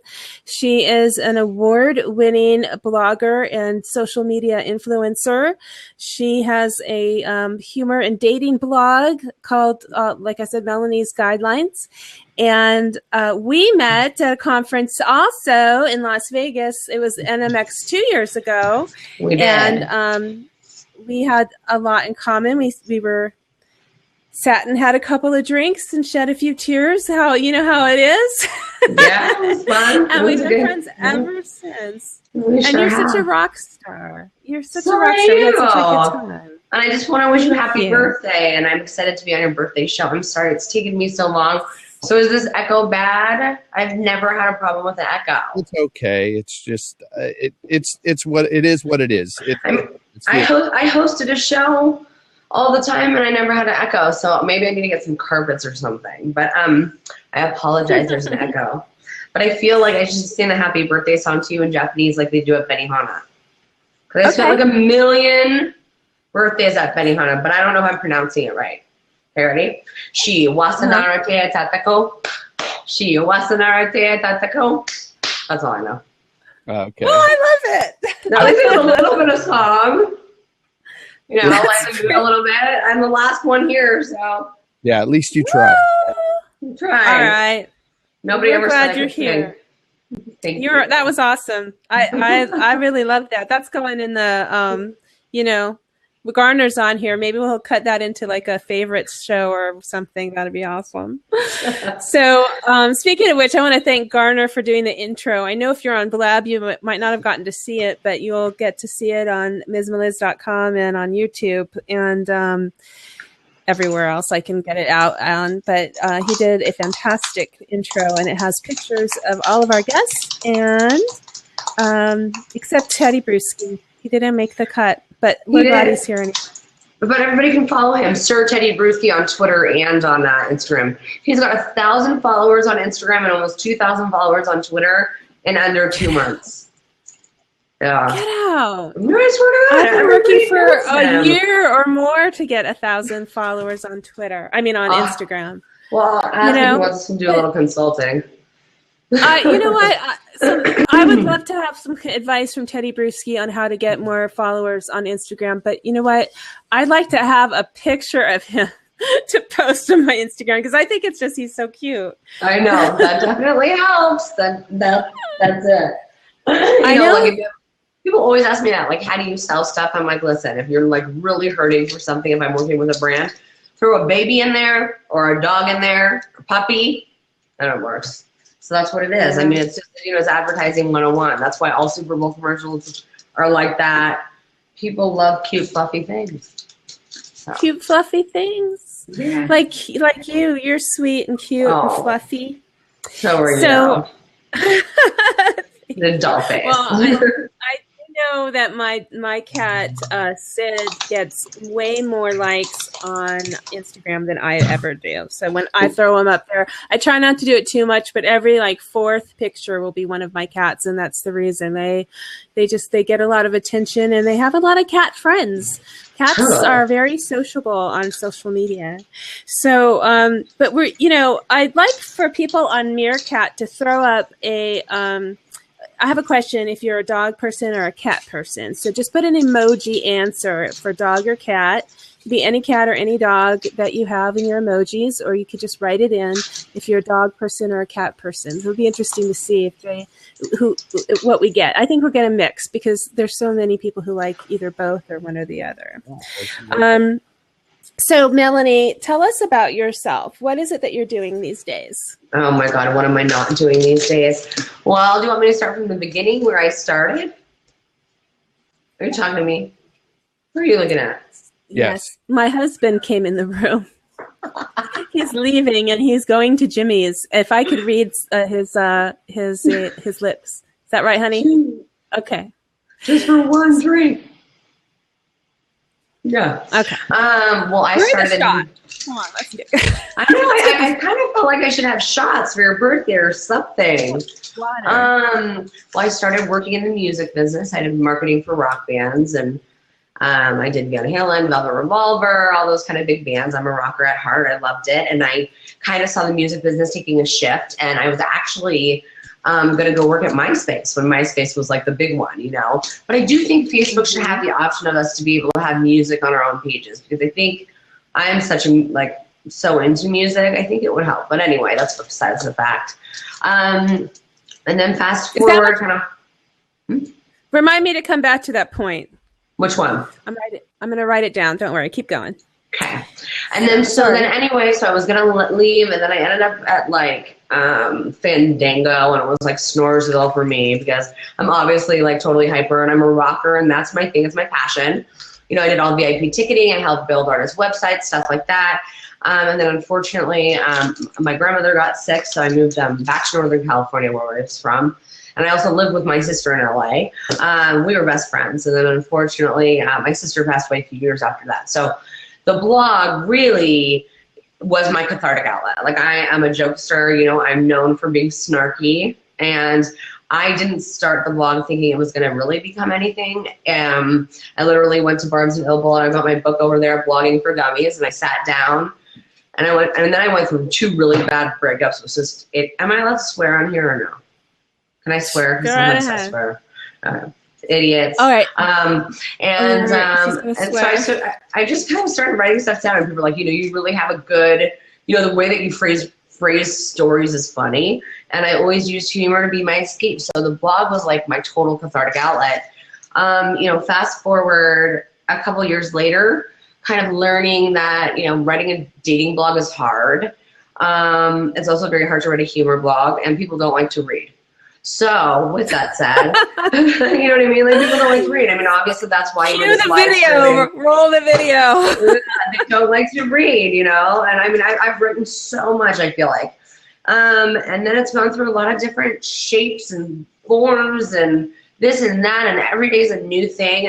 She is an award-winning blogger and social media influencer. She has a humor and dating blog called, like I said, Melany's Guidelines. And we met at a conference also in Las Vegas. It was NMX 2 years ago. We did. And we had a lot in common. We were sat and had a couple of drinks and shed a few tears. You know how it is. Yeah, it was fun. And we've been friends ever since. You're such a rock star. You're such a rock star. We had such a good time. And I just want to wish you a happy birthday. And I'm excited to be on your birthday show. I'm sorry it's taken me so long. So is this echo bad? I've never had a problem with the echo. It's okay. It's just it's what it is. What it is. I hosted a show all the time, and I never had an echo. So maybe I need to get some carpets or something. But I apologize. There's an echo. But I feel like I should sing a happy birthday song to you in Japanese, like they do at Benihana. Because I spent like 1 million birthdays at Benihana, but I don't know if I'm pronouncing it right. Okay, ready? Shi wasanarate tatako. Shi wasanarate tatako. That's all I know. Okay. Oh, I love it. Now I sing a little bit of song. You know, like do a little bit. I'm the last one here, so. Yeah, at least you tried. Try. All right. Nobody We're ever glad said you're here. Thank you. That was awesome. I really love that. That's going in the Garner's on here. Maybe we'll cut that into like a favorite show or something. That'd be awesome. So speaking of which, I want to thank Garner for doing the intro. I know if you're on Blab, you might not have gotten to see it, but you'll get to see it on MsMeliz.com and on YouTube and everywhere else I can get it out on. But he did a fantastic intro, and it has pictures of all of our guests and except Teddy Brewski. He didn't make the cut. But we're glad he's here anyway. But everybody can follow him, Sir Teddy Brewski, on Twitter and on Instagram. He's got 1,000 followers on Instagram and almost 2,000 followers on Twitter in under 2 months. Yeah. Get out. No, I swear to God. I've been working for a year or more to get 1,000 followers on Twitter. I mean, on Instagram. Well, he wants to do a little consulting. You know what? I would love to have some advice from Teddy Brewski on how to get more followers on Instagram. But you know what? I'd like to have a picture of him to post on my Instagram because I think it's just he's so cute. I know. That definitely helps. That's it. I know. Like, people always ask me that, like, how do you sell stuff? I'm like, listen, if you're like really hurting for something, if I'm working with a brand, throw a baby in there or a dog in there, a puppy. and it works. So that's what it is. I mean, it's just, it's advertising 101. That's why all Super Bowl commercials are like that. People love cute, fluffy things. So. Cute, fluffy things. Yeah. Like you. You're sweet and cute and fluffy. So are you. The doll face. Well, I do know that my cat Sid gets way more likes on Instagram than I ever do. So when I throw them up there, I try not to do it too much, but every fourth picture will be one of my cats, and that's the reason they get a lot of attention, and they have a lot of cat friends. Cats are very sociable on social media. So, but I'd like for people on Meerkat to throw up I have a question if you're a dog person or a cat person. So just put an emoji answer for dog or cat. It could be any cat or any dog that you have in your emojis, or you could just write it in if you're a dog person or a cat person. It would be interesting to see what we get. I think we'll get a mix because there's so many people who like either both or one or the other. So, Melany, tell us about yourself. What is it that you're doing these days? Oh, my God. What am I not doing these days? Well, do you want me to start from the beginning where I started? Are you talking to me? Who are you looking at? Yes. My husband came in the room. He's leaving, and he's going to Jimmy's. If I could read his lips. Is that right, honey? Okay. Just for one drink. Yeah. Okay. Well, I started. Come on, let's get. I know. I kind of felt like I should have shots for your birthday or something. Well, I started working in the music business. I did marketing for rock bands, and I did Van Halen, Velvet Revolver, all those kind of big bands. I'm a rocker at heart. I loved it, and I kind of saw the music business taking a shift, and I was actually going to go work at MySpace when MySpace was like the big one, But I do think Facebook should have the option of us to be able to have music on our own pages, because I think I'm so into music. I think it would help. But anyway, that's besides the fact. And then fast forward, Remind me to come back to that point. Which one? I'm going to write it down. Don't worry. Keep going. Okay. And then, so I was going to leave, and then I ended up at Fandango, and it was Snoresville for me because I'm obviously totally hyper, and I'm a rocker, and that's my thing. It's my passion. I did all VIP ticketing. I helped build artist websites, stuff like that. And then unfortunately, my grandmother got sick, so I moved back to Northern California, where I was from. And I also lived with my sister in LA. We were best friends. And then unfortunately, my sister passed away a few years after that. So the blog really was my cathartic outlet. I am a jokester, I'm known for being snarky, and I didn't start the blog thinking it was going to really become anything. I literally went to Barnes & Noble, and I got my book over there, Blogging for Dummies, and I sat down, and then I went through 2 really bad breakups. It was just, am I allowed to swear on here or no? Can I swear? Because sometimes I swear. Idiots. All right. And so I just kind of started writing stuff down, and people were like, you really have a good, the way that you phrase stories is funny. And I always used humor to be my escape. So the blog was my total cathartic outlet. Fast forward a couple years later, kind of learning that, writing a dating blog is hard. It's also very hard to write a humor blog, and people don't like to read. So, with that said, you know what I mean? People don't like to read. I mean, obviously, that's why you do the video. Roll the video. They don't like to read, And I mean, I've written so much, I feel like. And then it's gone through a lot of different shapes and forms and this and that, and every day is a new thing.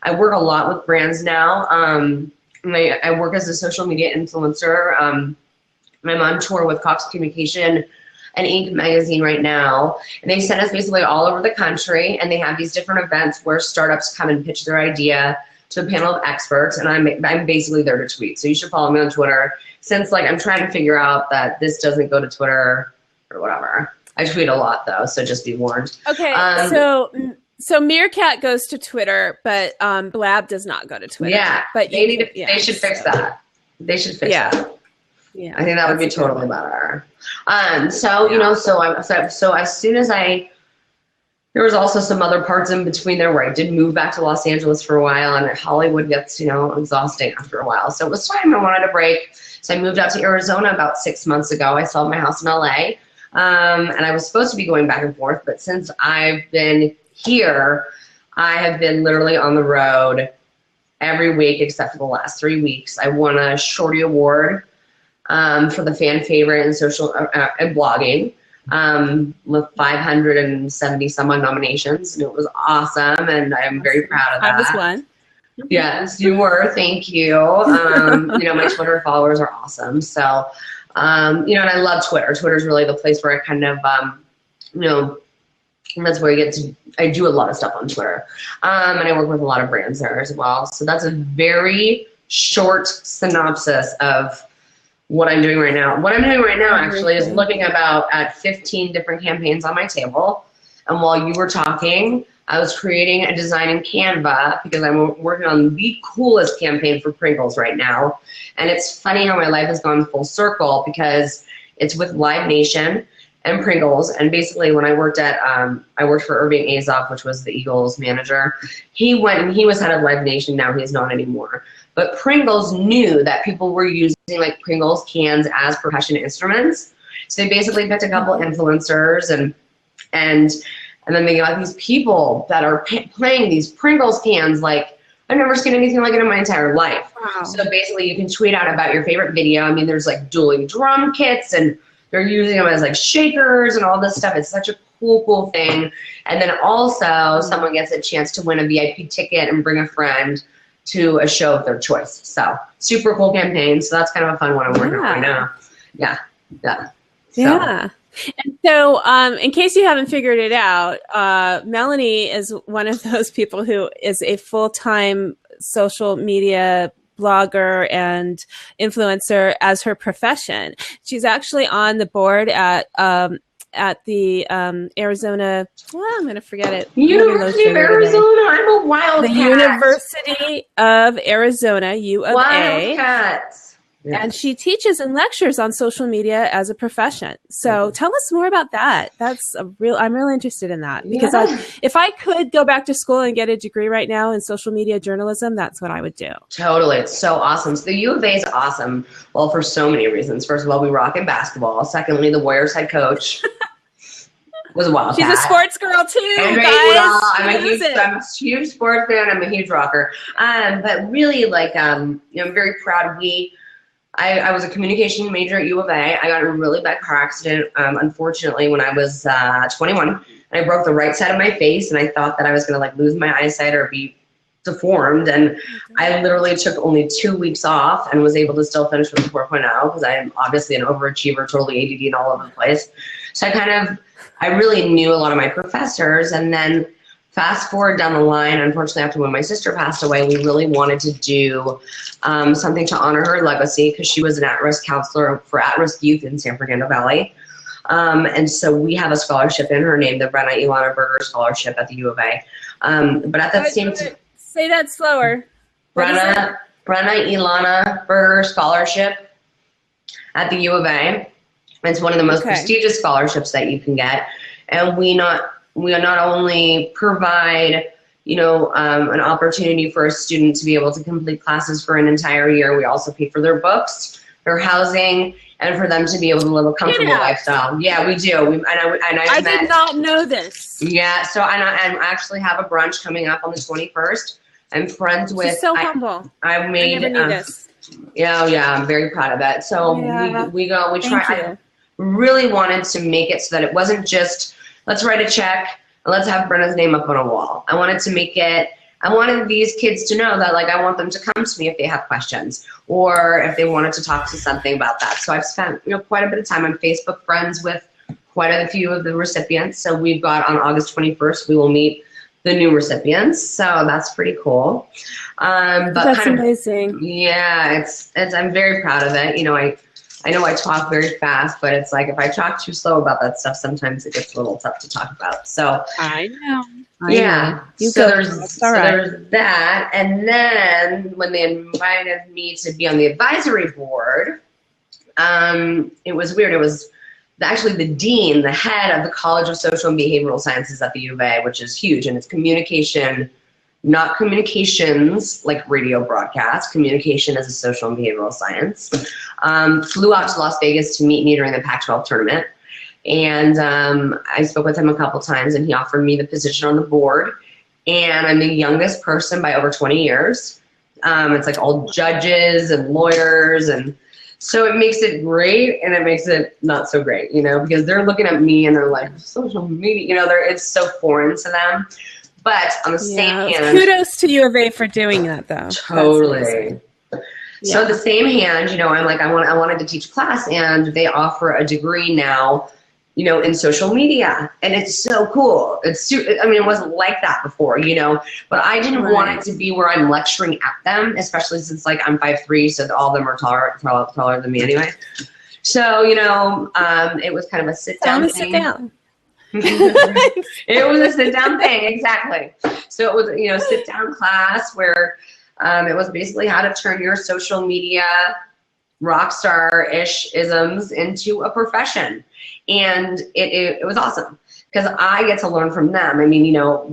I work a lot with brands now. I work as a social media influencer. I'm on tour with Cox Communication and Inc. magazine right now, and they send us basically all over the country, and they have these different events where startups come and pitch their idea to a panel of experts, and I'm basically there to tweet. So you should follow me on Twitter, since I'm trying to figure out that this doesn't go to Twitter or whatever. I tweet a lot though, so just be warned. Okay, so Meerkat goes to Twitter, but Blab does not go to Twitter. Yeah, but they should fix that. They should fix that. Yeah, I think that would be totally better. So as soon as I there was also some other parts in between there where I did move back to Los Angeles for a while, and Hollywood gets, exhausting after a while. So it was time. I wanted a break. So I moved out to Arizona about 6 months ago. I sold my house in LA, and I was supposed to be going back and forth. But since I've been here, I have been literally on the road every week except for the last 3 weeks. I won a Shorty Award for the fan favorite in social and blogging. With 570 some odd nominations, and it was awesome, and I'm very proud of that. I was one. Yes, you were. Thank you. My Twitter followers are awesome. So, and I love Twitter. Twitter is really the place where I kind of, that's where I do a lot of stuff on Twitter. And I work with a lot of brands there as well. So that's a very short synopsis of what I'm doing right now. What I'm doing right now actually is looking at 15 different campaigns on my table. And while you were talking, I was creating a design in Canva because I'm working on the coolest campaign for Pringles right now. And it's funny how my life has gone full circle because it's with Live Nation and Pringles. And basically when I worked for Irving Azoff, which was the Eagles manager, he went and he was head of Live Nation. Now he's not anymore. But Pringles knew that people were using like Pringles cans as percussion instruments. So they basically picked a couple influencers and then they got these people that are playing these Pringles cans like I've never seen anything like it in my entire life. Wow. So basically you can tweet out about your favorite video. I mean, there's like dueling drum kits and they're using them as like shakers and all this stuff. It's such a cool thing. And then also someone gets a chance to win a VIP ticket and bring a friend to a show of their choice. So super cool campaign. So that's kind of a fun one I'm working on right now. Yeah. Yeah. And so in case you haven't figured it out, Melany is one of those people who is a full-time social media blogger and influencer as her profession. She's actually on the board at the Arizona, I'm going to forget it. University of Arizona. I'm a wildcat. The University of Arizona, U of A. Wildcats. Yeah. And she teaches and lectures on social media as a profession. So tell us more about that. I'm really interested in that because if I could go back to school and get a degree right now in social media journalism, that's what I would do. Totally. It's so awesome. So the U of A is awesome. Well, for so many reasons. First of all, we rock in basketball. Secondly, the Warriors head coach was a wildcat. She's a sports girl too, and guys. I'm a huge sports fan. I'm a huge rocker. But really, I'm very proud. I was a communication major at U of A. I got in a really bad car accident, unfortunately, when I was 21. And I broke the right side of my face, and I thought that I was going to lose my eyesight or be deformed. And I literally took only 2 weeks off and was able to still finish with a 4.0 because I am obviously an overachiever, totally ADD and all over the place. So I really knew a lot of my professors. And then fast forward down the line, unfortunately, after when my sister passed away, we really wanted to do something to honor her legacy because she was an at-risk counselor for at-risk youth in San Fernando Valley. And so we have a scholarship in her name, the Melany Berger Scholarship at the U of A. But at that same time, say that slower. Melany Berger Scholarship at the U of A. It's one of the most prestigious scholarships that you can get. And we not only provide, an opportunity for a student to be able to complete classes for an entire year, we also pay for their books, their housing, and for them to be able to live a comfortable lifestyle. Yeah, we do. I did not know this. Yeah, so I actually have a brunch coming up on the 21st. I'm friends with. She's so humble. I made. I never knew this. Yeah, I'm very proud of it. So we try. I really wanted to make it so that it wasn't just let's write a check and let's have Brenna's name up on a wall. I wanted to make it. I wanted these kids to know that I want them to come to me if they have questions or if they wanted to talk to something about that. So I've spent quite a bit of time on Facebook, friends with quite a few of the recipients. So we've got on August 21st, we will meet the new recipients. So that's pretty cool. But that's amazing. Yeah, it's I'm very proud of it. I know I talk very fast, but it's if I talk too slow about that stuff, sometimes it gets a little tough to talk about. So I know. There's that. And then when they invited me to be on the advisory board, it was weird. It was actually the dean, the head of the College of Social and Behavioral Sciences at the U of A, which is huge, and it's communication, not communications like radio broadcast, communication as a social and behavioral science, flew out to Las Vegas to meet me during the Pac-12 tournament. And I spoke with him a couple times, and he offered me the position on the board. And I'm the youngest person by over 20 years. It's like all judges and lawyers, and so it makes it great and it makes it not so great, you know, because they're looking at me and they're like, social media, you know, it's so foreign to them. But on the same hand, kudos to U of A for doing that, though. Totally. So at the same hand, you know, I'm like, I wanted to teach a class, and they offer a degree now, you know, in social media, and it's so cool. I mean, it wasn't like that before, you know, but I didn't want it to be where I'm lecturing at them, especially since like I'm 5'3", so all of them are taller than me anyway. So, you know, it was kind of a sit down thing. It was a sit down thing, exactly. So it was, you know, sit down class where it was basically how to turn your social media rock star-ish isms into a profession. And it was awesome because I get to learn from them. I mean, you know,